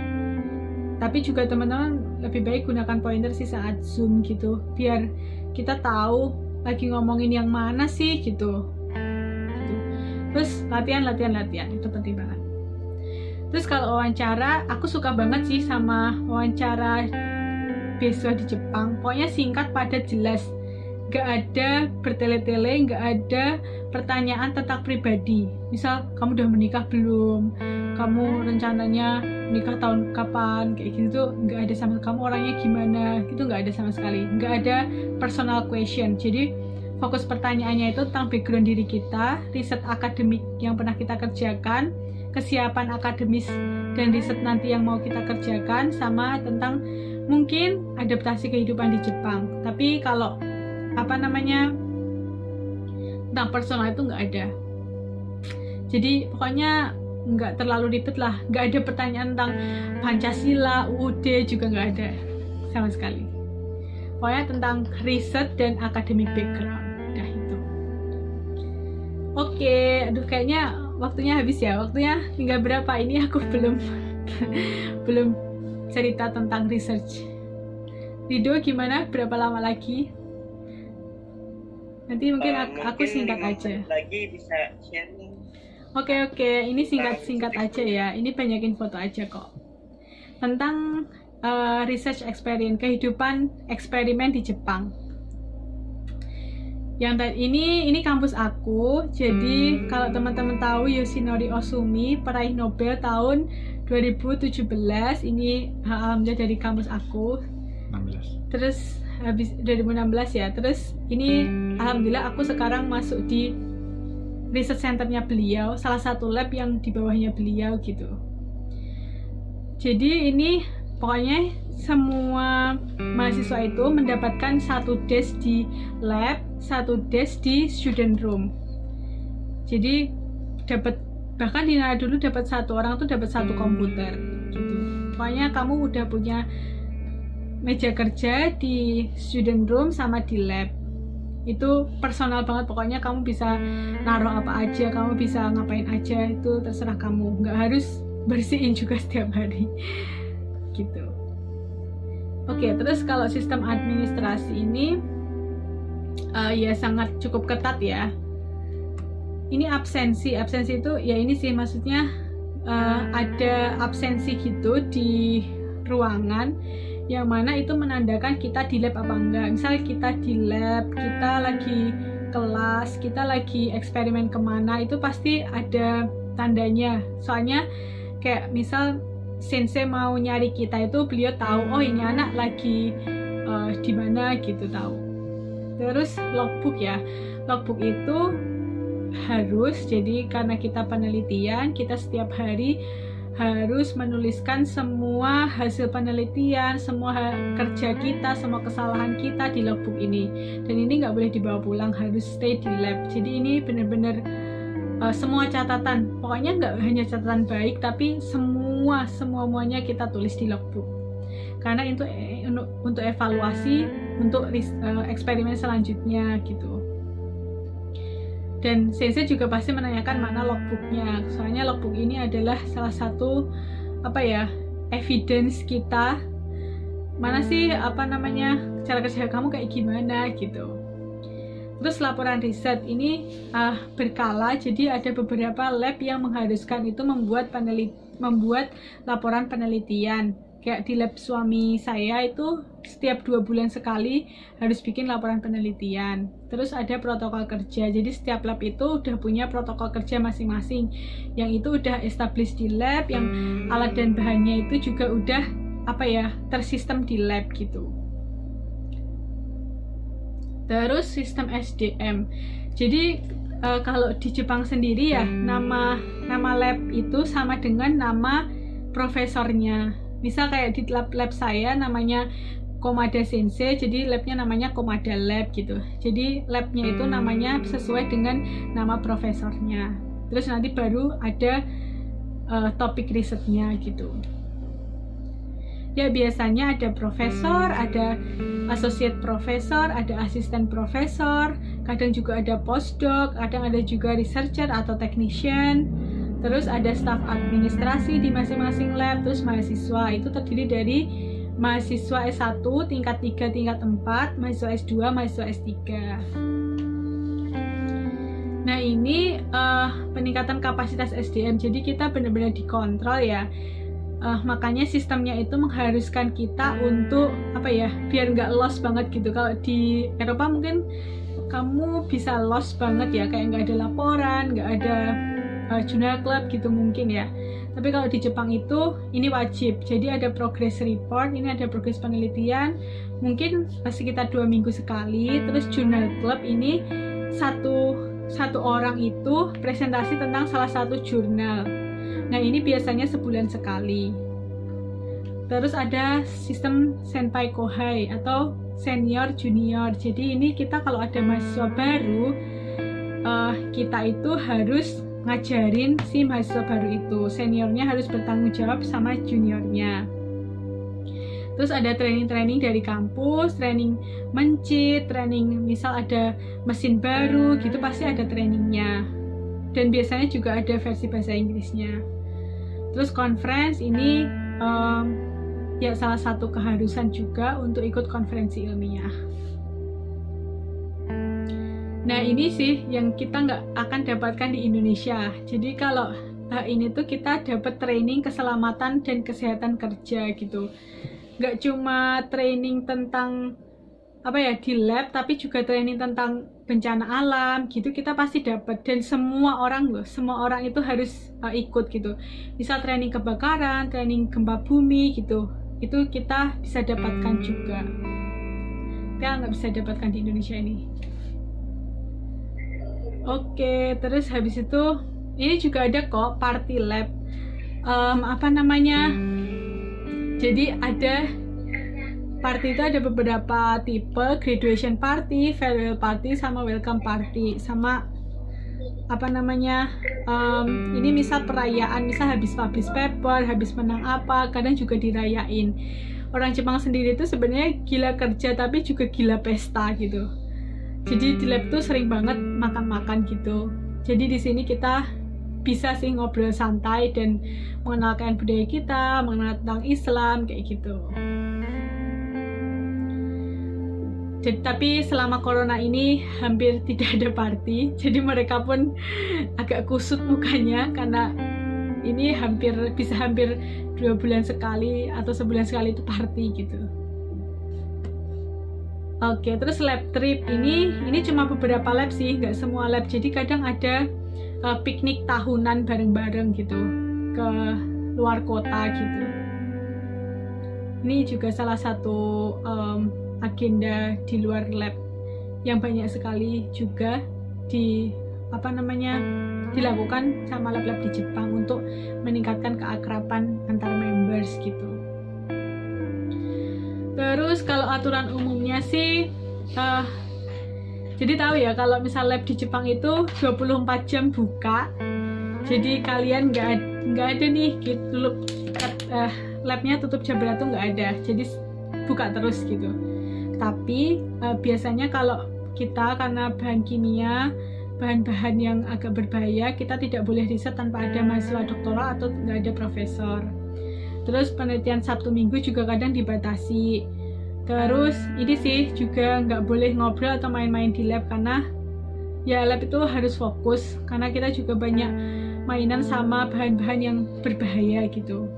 tapi juga teman-teman lebih baik gunakan pointer sih saat Zoom gitu, biar kita tahu lagi ngomongin yang mana sih gitu. Terus latihan itu penting banget. Terus kalau wawancara, aku suka banget sih sama wawancara beasiswa di Jepang. Pokoknya singkat, padat, jelas. nggak ada bertele-tele, nggak ada pertanyaan tentang pribadi. Misal, kamu udah menikah belum? Kamu rencananya nikah tahun kapan? Kayak gitu tuh nggak ada sama. Kamu orangnya gimana? Gitu nggak ada sama sekali. Nggak ada personal question. Jadi fokus pertanyaannya itu tentang background diri kita, riset akademik yang pernah kita kerjakan, kesiapan akademis dan riset nanti yang mau kita kerjakan, sama tentang mungkin adaptasi kehidupan di Jepang. Tapi kalau tentang personal itu nggak ada. Jadi pokoknya nggak terlalu ribet lah, nggak ada pertanyaan tentang Pancasila, UUD juga nggak ada sama sekali. Pokoknya tentang riset dan academic background, udah itu. Oke, aduh kayaknya waktunya habis ya. Waktunya tinggal berapa? Ini aku belum cerita tentang research. Rido gimana? Berapa lama lagi? Nanti mungkin aku singkat aja. Lagi bisa sharing. Oke, ini singkat aja ya. Ini banyakin foto aja kok. Tentang research experience, kehidupan eksperimen di Jepang. Yang ini kampus aku. Jadi kalau teman-teman tahu Yoshinori Ohsumi, peraih Nobel tahun 2017, ini alhamdulillah dari kampus aku. 16. Terus habis 2016 ya. Terus ini alhamdulillah aku sekarang masuk di research centernya beliau, salah satu lab yang di bawahnya beliau gitu. Jadi ini pokoknya semua mahasiswa itu mendapatkan satu desk di lab, satu desk di student room. Jadi bahkan di Nara dulu dapat satu orang tuh dapat satu komputer gitu. Pokoknya kamu udah punya meja kerja di student room sama di lab. Itu personal banget, pokoknya kamu bisa naruh apa aja, kamu bisa ngapain aja, itu terserah kamu, nggak harus bersihin juga setiap hari gitu. Oke, terus kalau sistem administrasi ini ya sangat cukup ketat ya. Ini absensi itu ya ini sih maksudnya ada absensi gitu di ruangan, yang mana itu menandakan kita di lab apa enggak. Misalnya kita di lab, kita lagi kelas, kita lagi eksperimen kemana, itu pasti ada tandanya. Soalnya kayak misal sensei mau nyari kita itu beliau tahu, oh ini anak lagi di mana gitu, tahu. Terus logbook ya, logbook itu harus, jadi karena kita penelitian, kita setiap hari harus menuliskan semua hasil penelitian, semua kerja kita, semua kesalahan kita di logbook ini. Dan ini nggak boleh dibawa pulang, harus stay di lab. Jadi ini benar-benar semua catatan, pokoknya nggak hanya catatan baik, tapi semuanya kita tulis di logbook. Karena itu untuk evaluasi, untuk eksperimen selanjutnya gitu. Dan sensei juga pasti menanyakan mana logbooknya, soalnya logbook ini adalah salah satu evidence kita, mana sih cara kerja kamu kayak gimana gitu. Terus laporan riset ini berkala, jadi ada beberapa lab yang mengharuskan itu membuat laporan penelitian. Kayak di lab suami saya itu setiap 2 bulan sekali harus bikin laporan penelitian. Terus ada protokol kerja, jadi setiap lab itu udah punya protokol kerja masing-masing, yang itu udah established di lab, yang alat dan bahannya itu juga udah tersistem di lab gitu. Terus sistem SDM, jadi kalau di Jepang sendiri ya, nama lab itu sama dengan nama profesornya. Misal kayak di lab saya namanya Komada Sensei, jadi labnya namanya Komada Lab gitu. Jadi labnya itu namanya sesuai dengan nama profesornya. Terus nanti baru ada topik risetnya gitu. Ya biasanya ada profesor, ada associate profesor, ada asisten profesor, kadang juga ada postdoc, kadang ada juga researcher atau technician. Terus ada staf administrasi di masing-masing lab, terus mahasiswa itu terdiri dari mahasiswa S1, tingkat 3, tingkat 4, mahasiswa S2, mahasiswa S3. Nah ini peningkatan kapasitas SDM, jadi kita benar-benar dikontrol ya. Makanya sistemnya itu mengharuskan kita untuk apa ya, biar nggak lost banget gitu. Kalau di Eropa mungkin kamu bisa lost banget ya, kayak nggak ada laporan, nggak ada jurnal club gitu mungkin ya. Tapi kalau di Jepang itu ini wajib. Jadi ada progress report, ini ada progress penelitian, mungkin sekitar 2 minggu sekali. Terus jurnal club ini satu orang itu presentasi tentang salah satu jurnal. Nah ini biasanya sebulan sekali. Terus ada sistem senpai kohai atau senior junior. Jadi ini kita kalau ada mahasiswa baru, kita itu harus ngajarin si mahasiswa baru itu. Seniornya harus bertanggung jawab sama juniornya. Terus ada training-training dari kampus, training mencit, training misal ada mesin baru gitu, pasti ada trainingnya. Dan biasanya juga ada versi bahasa Inggrisnya. Terus conference ini ya salah satu keharusan juga untuk ikut konferensi ilmiah. Nah ini sih yang kita nggak akan dapatkan di Indonesia. Jadi kalau ini tuh kita dapat training keselamatan dan kesehatan kerja gitu. Nggak cuma training tentang apa ya di lab, tapi juga training tentang bencana alam gitu kita pasti dapat. Dan semua orang itu harus ikut gitu. Misal training kebakaran, training gempa bumi gitu, itu kita bisa dapatkan juga. Kita nggak bisa dapatkan di Indonesia ini. Oke, terus habis itu ini juga ada kok party lab. Jadi ada party itu ada beberapa tipe, graduation party, farewell party, sama welcome party, sama ini misal perayaan, misal habis publish paper, habis menang apa, kadang juga dirayain. Orang Jepang sendiri itu sebenarnya gila kerja tapi juga gila pesta gitu. Jadi di lab tuh sering banget makan-makan gitu. Jadi di sini kita bisa sih ngobrol santai dan mengenalkan budaya kita, mengenal tentang Islam kayak gitu. Jadi, tapi selama corona ini hampir tidak ada party, jadi mereka pun agak kusut mukanya karena ini hampir 2 bulan sekali atau sebulan sekali itu party gitu. Oke, terus lab trip ini cuma beberapa lab sih, nggak semua lab. Jadi kadang ada piknik tahunan bareng-bareng gitu ke luar kota gitu. Ini juga salah satu agenda di luar lab yang banyak sekali juga dilakukan sama lab-lab di Jepang untuk meningkatkan keakraban antar members gitu. Terus kalau aturan umumnya sih jadi tahu ya kalau misal lab di Jepang itu 24 jam buka. Jadi kalian nggak ada nih gitu labnya tutup jam berapa tuh nggak ada. Jadi buka terus gitu. Tapi biasanya kalau kita karena bahan kimia, bahan-bahan yang agak berbahaya, kita tidak boleh riset tanpa ada mahasiswa doktoral atau nggak ada profesor. Terus penelitian Sabtu Minggu juga kadang dibatasi. Terus ini sih juga nggak boleh ngobrol atau main-main di lab karena ya lab itu harus fokus karena kita juga banyak mainan sama bahan-bahan yang berbahaya gitu.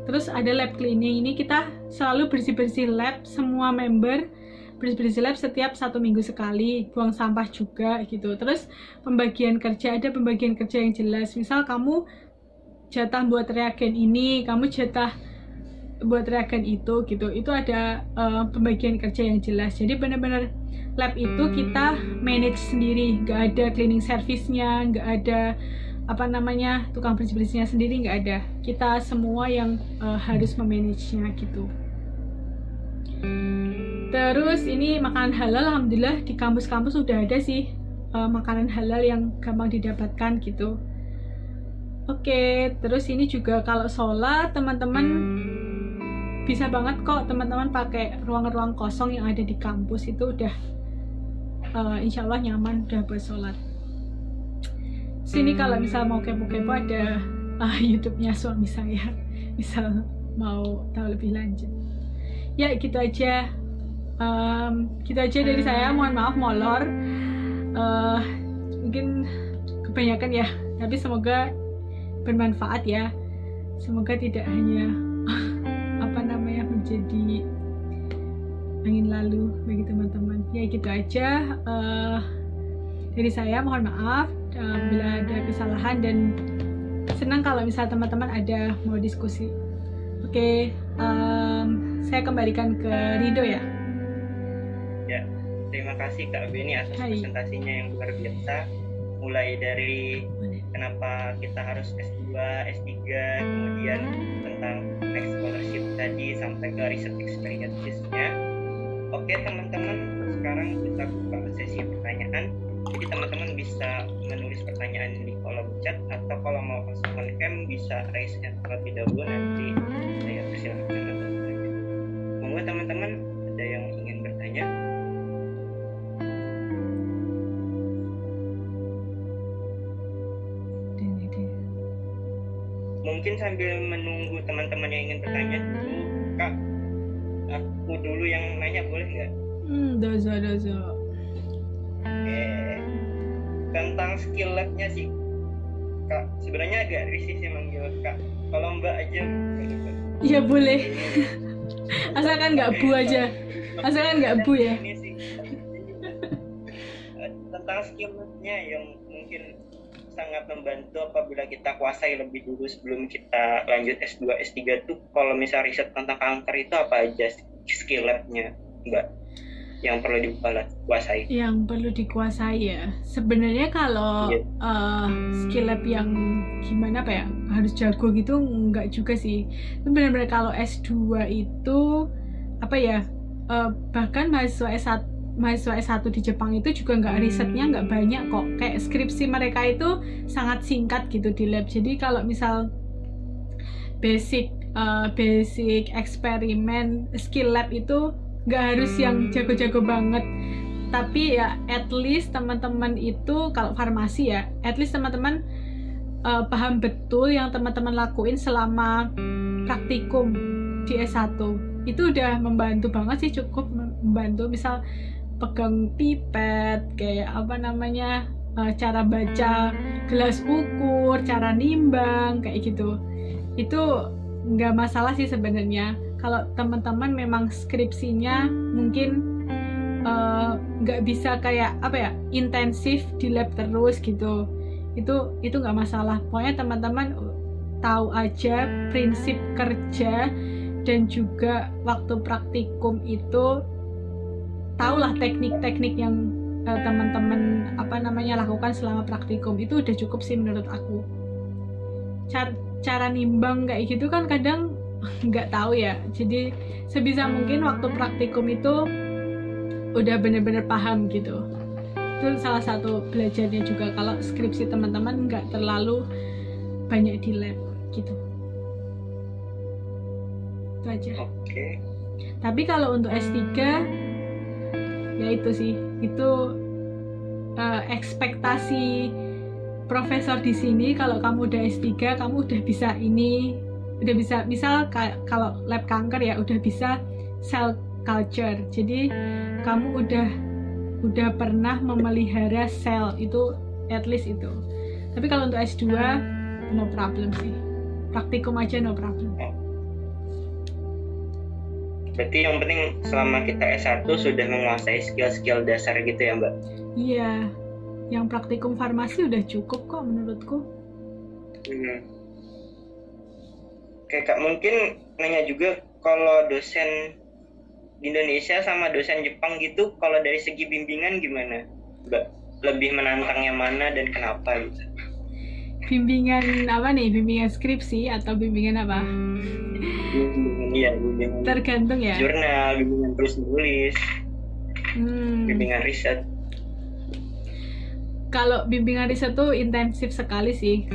Terus ada lab cleaning, ini kita selalu bersih-bersih lab, semua member bersih-bersih lab setiap 1 minggu sekali, buang sampah juga gitu. Terus pembagian kerja, ada pembagian kerja yang jelas. Misal kamu jatah buat reagen ini, kamu jatah buat reagen itu gitu. Itu ada pembagian kerja yang jelas. Jadi benar-benar lab itu kita manage sendiri, nggak ada cleaning service-nya, nggak ada tukang bersih-bersihnya sendiri, nggak ada. Kita semua yang harus memanage-nya gitu. Terus ini makanan halal, alhamdulillah di kampus-kampus sudah ada sih makanan halal yang gampang didapatkan gitu. Oke, terus ini juga kalau sholat teman-teman bisa banget kok teman-teman pakai ruang-ruang kosong yang ada di kampus, itu udah insya Allah nyaman udah buat sholat. Sini kalau misal mau kepo-kepo ada YouTube-nya suami saya, misal mau tahu lebih lanjut. Ya gitu aja dari saya. Mohon maaf molor, mungkin kebanyakan ya, tapi semoga bermanfaat ya. semoga tidak hanya menjadi angin lalu bagi teman-teman. Ya gitu aja dari saya, mohon maaf bila ada kesalahan, dan senang kalau misal teman-teman ada mau diskusi. Oke, saya kembalikan ke Rido ya. Ya, terima kasih Kak Beni atas presentasinya yang luar biasa. Mulai dari kenapa kita harus S2, S3, kemudian tentang next scholarship tadi, sampai ke riset experiences-nya. Oke teman-teman, sekarang kita buka sesi pertanyaan. Jadi teman-teman bisa menulis pertanyaan di kolom chat, atau kalau mau langsung on-cam bisa raise hand terlebih dahulu, nanti saya persilahkan untuk bertanya. Monggo teman-teman, ada yang ingin bertanya? Mungkin sambil menunggu teman-teman yang ingin bertanya dulu, Kak, aku dulu yang nanya boleh nggak? Dozo. Oke. Tentang skill lab-nya sih, Kak, sebenarnya agak risih sih manggil Kak. Kalau Mbak aja boleh, Kak? Iya boleh. Asalkan nggak bu aja. Asalkan nggak bu ya. Ini sih. Tentang skill lab-nya yang mungkin sangat membantu apabila kita kuasai lebih dulu sebelum kita lanjut S2, S3 tuh, kalau misal riset tentang kanker itu apa aja skill lab-nya, Mbak, yang perlu dikuasai? Yang perlu dikuasai ya, sebenarnya kalau skill lab yang gimana harus jago gitu enggak juga sih. Itu benar-benar kalau S2 itu bahkan mahasiswa S1 di Jepang itu juga nggak, risetnya nggak banyak kok. Kayak skripsi mereka itu sangat singkat gitu di lab. Jadi kalau misal basic eksperimen skill lab itu nggak harus yang jago-jago banget. Tapi ya at least teman-teman itu, kalau farmasi ya, at least teman-teman paham betul yang teman-teman lakuin selama praktikum di S1. Itu udah membantu banget sih, cukup membantu. Misal pegang pipet, kayak cara baca gelas ukur, cara nimbang, kayak gitu. Itu nggak masalah sih sebenarnya. Kalau teman-teman memang skripsinya mungkin nggak bisa kayak intensif di lab terus gitu, itu nggak masalah. Pokoknya teman-teman tahu aja prinsip kerja, dan juga waktu praktikum itu tahulah teknik-teknik yang teman-teman lakukan selama praktikum. Itu udah cukup sih menurut aku. Cara nimbang kayak gitu kan kadang nggak tahu ya. Jadi sebisa mungkin waktu praktikum itu udah bener-bener paham gitu. Itu salah satu belajarnya juga kalau skripsi teman-teman nggak terlalu banyak di lab gitu. Itu aja. Oke. Tapi kalau untuk S3 ya itu sih, itu ekspektasi profesor di sini. Kalau kamu udah S3, kamu udah bisa misal kalau lab kanker ya udah bisa cell culture. Jadi kamu udah pernah memelihara sel itu, at least itu. Tapi kalau untuk S2 no problem sih, praktikum aja no problem. Berarti yang penting selama kita S1 sudah menguasai skill-skill dasar gitu ya, Mbak? Iya, yang praktikum farmasi udah cukup kok menurutku. Oke Kak, mungkin nanya juga, kalau dosen di Indonesia sama dosen Jepang gitu, kalau dari segi bimbingan gimana, Mbak? Lebih menantang yang mana dan kenapa gitu? Bimbingan apa nih? Bimbingan skripsi atau bimbingan apa? Iya, bimbingan. Tergantung ya. Jurnal, bimbingan terus menulis, bimbingan riset. Kalau bimbingan riset tuh intensif sekali sih.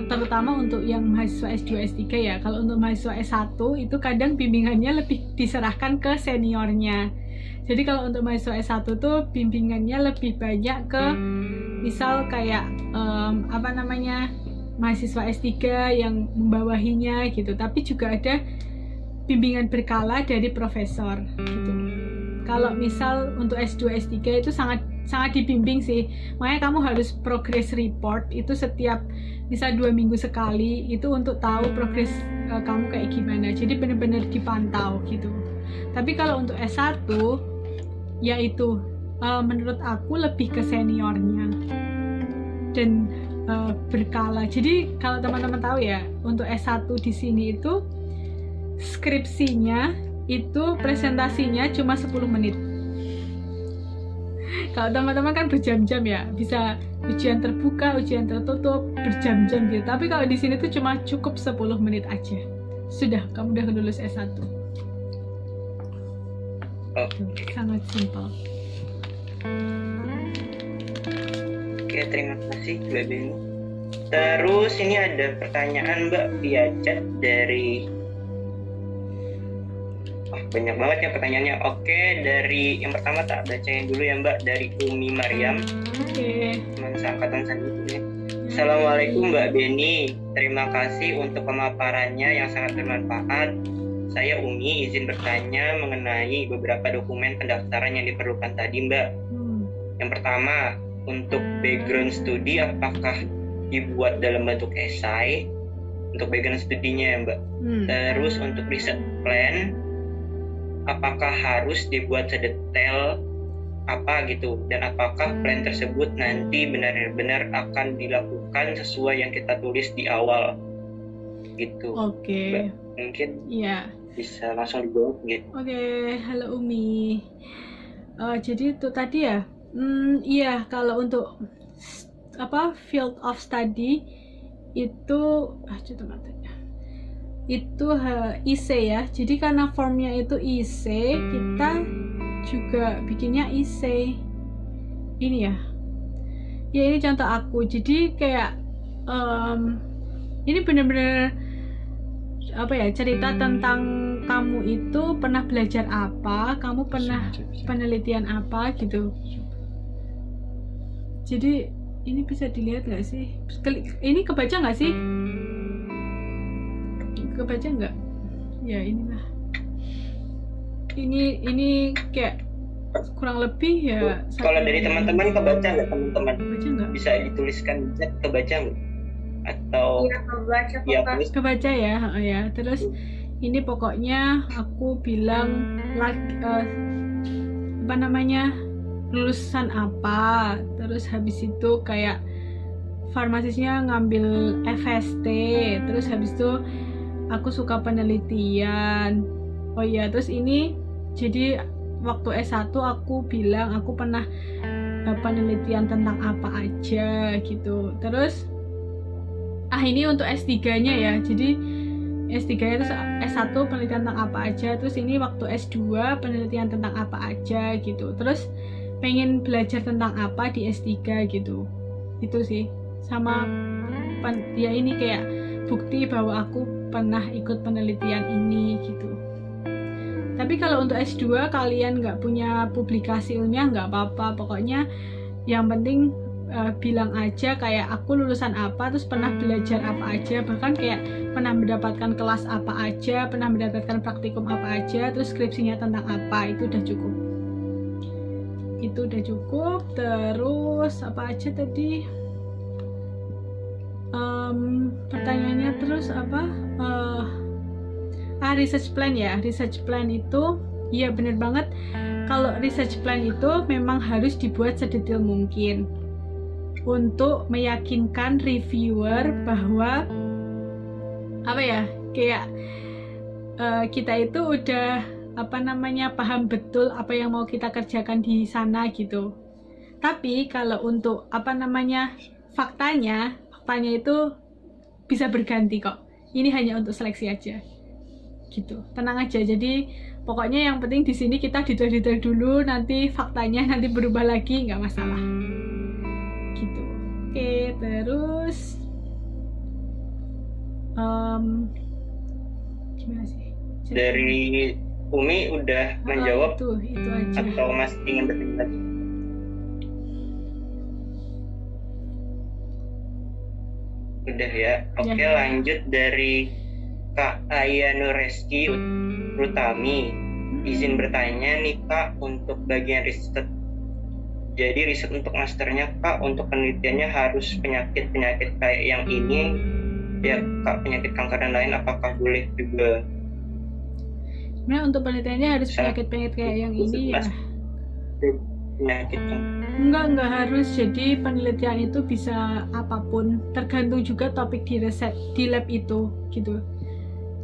Terutama untuk yang mahasiswa S2, S3 ya. Kalau untuk mahasiswa S1 itu kadang bimbingannya lebih diserahkan ke seniornya. Jadi kalau untuk mahasiswa S1 tuh bimbingannya lebih banyak ke misal kayak mahasiswa S3 yang membawahinya gitu. Tapi juga ada bimbingan berkala dari profesor gitu. Kalau misal untuk S2, S3 itu sangat sangat dibimbing sih. Makanya kamu harus progress report itu setiap bisa 2 minggu sekali itu untuk tahu progress kamu kayak gimana. Jadi benar-benar dipantau gitu. Tapi kalau untuk S1 ya itu menurut aku lebih ke seniornya dan berkala. Jadi kalau teman-teman tahu ya, untuk S1 di sini itu skripsinya itu presentasinya cuma 10 menit. Kalau teman-teman kan berjam-jam ya, bisa ujian terbuka, ujian tertutup, berjam-jam gitu. Tapi kalau di sini tuh cuma cukup 10 menit aja. Sudah, kamu udah lulus S1. Sangat simpel. Oke, terima kasih Mbak Beni. Terus ini ada pertanyaan Mbak via chat dari banyak banget ya pertanyaannya. Oke, dari yang pertama tak bacain dulu ya Mbak, dari Umi Maryam. Oke. Teman seangkatan saya. Assalamualaikum Mbak Beni, terima kasih untuk pemaparannya yang sangat bermanfaat. Saya Umi izin bertanya mengenai beberapa dokumen pendaftaran yang diperlukan tadi Mbak. Yang pertama, untuk background studi apakah dibuat dalam bentuk esai untuk background studinya ya Mbak. Terus untuk research plan apakah harus dibuat sedetail apa gitu, dan apakah plan tersebut nanti benar-benar akan dilakukan sesuai yang kita tulis di awal gitu. Oke. Mungkin ya bisa langsung dijawab gitu. Oke, halo Umi. Jadi itu tadi ya, iya kalau untuk field of study itu itu IC ya. Jadi karena formnya itu IC, kita juga bikinnya IC. Ini ya. Ya ini contoh aku. Jadi kayak ini benar-benar cerita tentang kamu itu pernah belajar apa, kamu pernah penelitian apa gitu. Jadi ini bisa dilihat nggak sih? Ini kebaca nggak sih? Kebaca nggak? Ya inilah. Ini kayak kurang lebih ya. Kalau dari teman-teman kebaca nggak teman-teman? Kebaca nggak? Bisa dituliskan kebaca nggak? Atau ya, kebaca ya, ya. Terus ini pokoknya aku bilang lulusan apa, terus habis itu kayak farmasisnya ngambil FST, terus habis itu aku suka penelitian. Oh iya, terus ini jadi waktu S1 aku bilang aku pernah penelitian tentang apa aja gitu. Terus ini untuk S3-nya ya. Jadi S3-nya terus S1 penelitian tentang apa aja. Terus ini waktu S2 penelitian tentang apa aja gitu. Terus pengen belajar tentang apa di S3 gitu. Itu sih. Sama ya ini kayak bukti bahwa aku pernah ikut penelitian ini gitu. Tapi kalau untuk S2 kalian nggak punya publikasi ilmiah nggak apa-apa. Pokoknya yang penting bilang aja kayak aku lulusan apa, terus pernah belajar apa aja, bahkan kayak pernah mendapatkan kelas apa aja, pernah mendapatkan praktikum apa aja, terus skripsinya tentang apa, itu udah cukup. Itu udah cukup. Terus apa aja tadi? Pertanyaannya terus apa? Research plan ya. Research plan itu ya bener banget. Kalau research plan itu memang harus dibuat sedetail mungkin untuk meyakinkan reviewer bahwa kayak kita itu udah paham betul apa yang mau kita kerjakan di sana gitu. Tapi kalau untuk faktanya itu bisa berganti kok. Ini hanya untuk seleksi aja gitu. Tenang aja. Jadi pokoknya yang penting di sini kita detail-detail dulu, nanti faktanya nanti berubah lagi, nggak masalah gitu. Oke, terus gimana sih? Dari Umi udah menjawab itu aja. Atau masih ingin bertanya lagi? Udah ya. Oke, Ya. Lanjut dari Kak Aya Nureski Rutami. Izin bertanya nih Kak, untuk bagian riset Jadi riset untuk masternya Kak, untuk penelitiannya harus penyakit-penyakit kayak yang ini ya Kak, penyakit kanker dan lain, apakah boleh juga? Nah, untuk penelitiannya harus penyakit-penyakit kayak yang ini ya? Penyakit Enggak harus. Jadi penelitian itu bisa apapun, tergantung juga topik di lab itu gitu.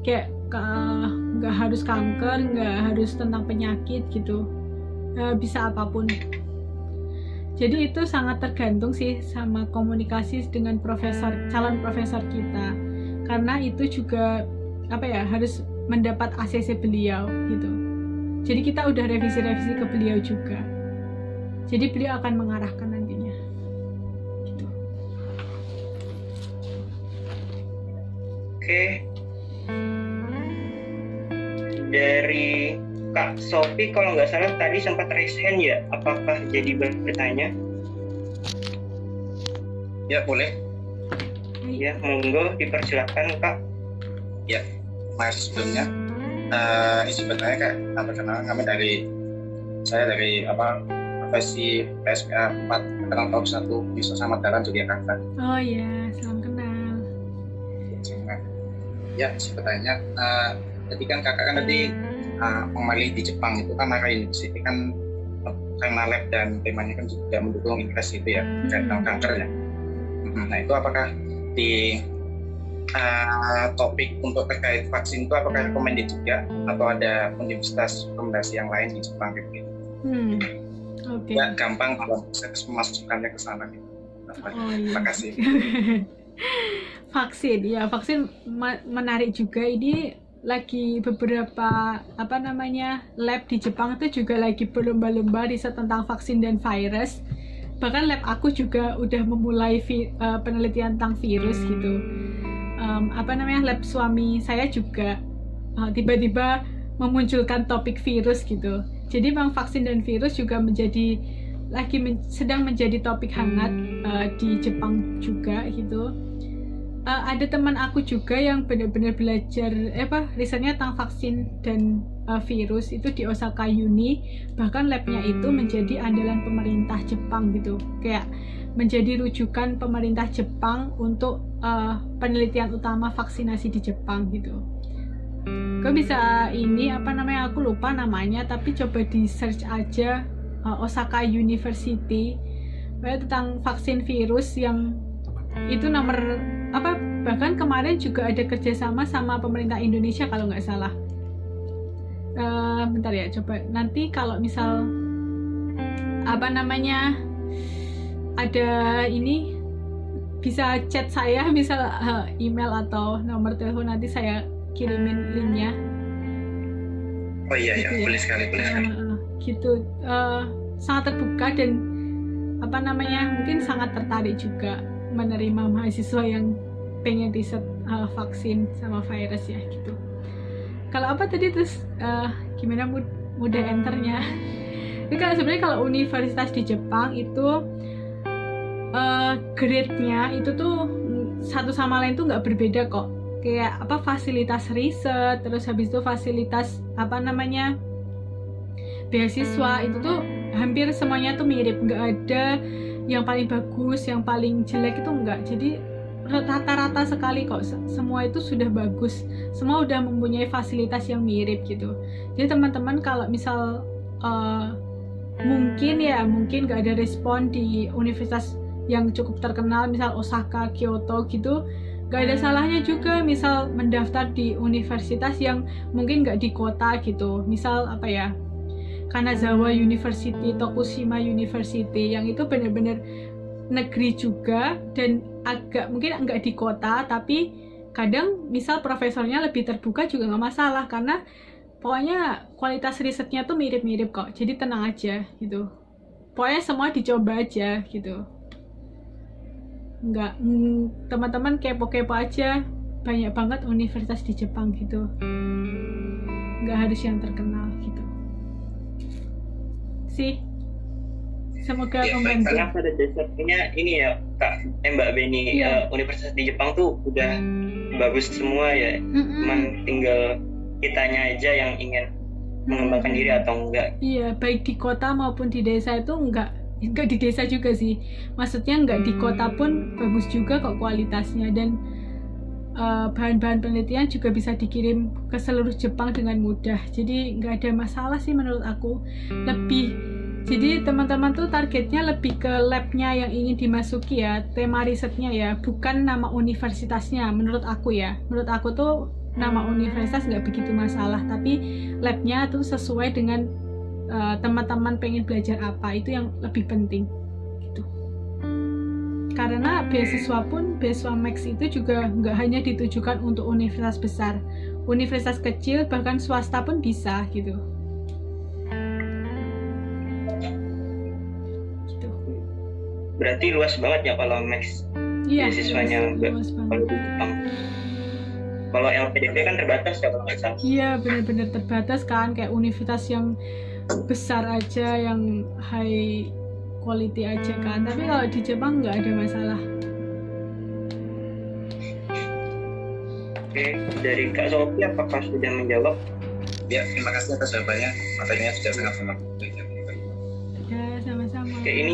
Kayak nggak harus kanker, nggak harus tentang penyakit gitu, bisa apapun. Jadi itu sangat tergantung sih sama komunikasi dengan calon profesor kita, karena itu juga harus mendapat ACC beliau gitu. Jadi kita udah revisi ke beliau juga. Jadi beliau akan mengarahkan nantinya. Gitu. Oke. Dari Kak Sophie kalau nggak salah tadi sempat raise hand ya, apakah jadi bertanya? Ya boleh. Ya monggo dipersilakan Kak. Ya, mas sebelumnya izin bertanya Kak, perkenalan kami saya dari profesi PSPA 4 angkatan tahun 1 di Samadaran Yogyakarta. Oh iya, salam kenal. Ya, izin bertanya, jadi kan kakak kan tadi memilih di Jepang itu kan Nara University kan karena lab dan temanya kan juga mendukung interest itu ya, tentang kanker ya. Nah itu apakah di topik untuk terkait vaksin itu apakah recommended juga atau ada universitas rekomendasi yang lain di Jepang gitu? Okay. Ya gampang kalau saya memasukkannya ke sana gitu. Terima kasih. Vaksin menarik juga. Ini lagi beberapa lab di Jepang itu juga lagi berlomba-lomba riset tentang vaksin dan virus. Bahkan lab aku juga udah memulai penelitian tentang virus gitu. Lab suami saya juga tiba-tiba memunculkan topik virus gitu. Jadi memang vaksin dan virus juga sedang menjadi topik hangat di Jepang juga gitu. Ada teman aku juga yang benar-benar belajar risetnya tentang vaksin dan virus itu di Osaka Uni, bahkan labnya itu menjadi andalan pemerintah Jepang gitu, kayak menjadi rujukan pemerintah Jepang untuk penelitian utama vaksinasi di Jepang gitu. Kau bisa aku lupa namanya, tapi coba di search aja Osaka University tentang vaksin virus yang itu bahkan kemarin juga ada kerjasama sama pemerintah Indonesia kalau nggak salah. Bentar ya, coba nanti kalau misal ada ini bisa chat saya, misal email atau nomor telepon, nanti saya kirimin linknya. Oh iya gitu ya. Boleh sekali. Gitu, sangat terbuka dan mungkin sangat tertarik juga menerima mahasiswa yang pengen riset vaksin sama virus ya gitu. Kalau tadi terus gimana mudah enternya? Jadi sebenarnya kalau universitas di Jepang itu grade-nya itu tuh satu sama lain tuh nggak berbeda kok. Kayak fasilitas riset, terus habis itu fasilitas beasiswa itu tuh hampir semuanya tuh mirip, nggak ada yang paling bagus, yang paling jelek itu enggak. Jadi rata-rata sekali kok, semua itu sudah bagus, semua udah mempunyai fasilitas yang mirip gitu. Jadi teman-teman kalau misal mungkin nggak ada respon di universitas yang cukup terkenal, misal Osaka, Kyoto gitu, nggak ada salahnya juga misal mendaftar di universitas yang mungkin nggak di kota gitu, misal Kanazawa University, Tokushima University, yang itu benar-benar negeri juga dan mungkin nggak di kota, tapi kadang misal profesornya lebih terbuka juga nggak masalah, karena pokoknya kualitas risetnya tuh mirip-mirip kok, jadi tenang aja gitu. Pokoknya semua dicoba aja gitu. Nggak, teman-teman kepo-kepo aja, banyak banget universitas di Jepang gitu, nggak harus yang terkenal gitu sih. Semoga membantu. Karena pada dasarnya ini ya Kak, Mbak Beni, universitas di Jepang tuh udah bagus semua ya, cuman tinggal kitanya aja yang ingin mengembangkan diri atau enggak. Iya, baik di kota maupun di desa itu nggak nggak di desa juga sih, maksudnya nggak di kota pun bagus juga kok kualitasnya, dan bahan-bahan penelitian juga bisa dikirim ke seluruh Jepang dengan mudah, jadi nggak ada masalah sih menurut aku. Jadi teman-teman tuh targetnya lebih ke labnya yang ingin dimasuki ya, tema risetnya ya, bukan nama universitasnya. Menurut aku tuh nama universitas nggak begitu masalah, tapi labnya tuh sesuai dengan teman-teman pengen belajar apa, itu yang lebih penting gitu. Karena beasiswa Max itu juga nggak hanya ditujukan untuk universitas besar, universitas kecil bahkan swasta pun bisa gitu. Berarti luas banget ya kalau Max beasiswanya luas kalau di Jepang. Kalau LPDP kan terbatas ya kalau nggak salah. Iya, benar-benar terbatas kan, kayak universitas yang besar aja, yang high quality aja kan. Tapi kalau di Jepang nggak ada masalah. Oke, dari Kak Sophie apakah sudah menjawab? Ya, terima kasih atas jawabannya. Materinya sudah sangat menarik. Ya, sama-sama. Oke, ini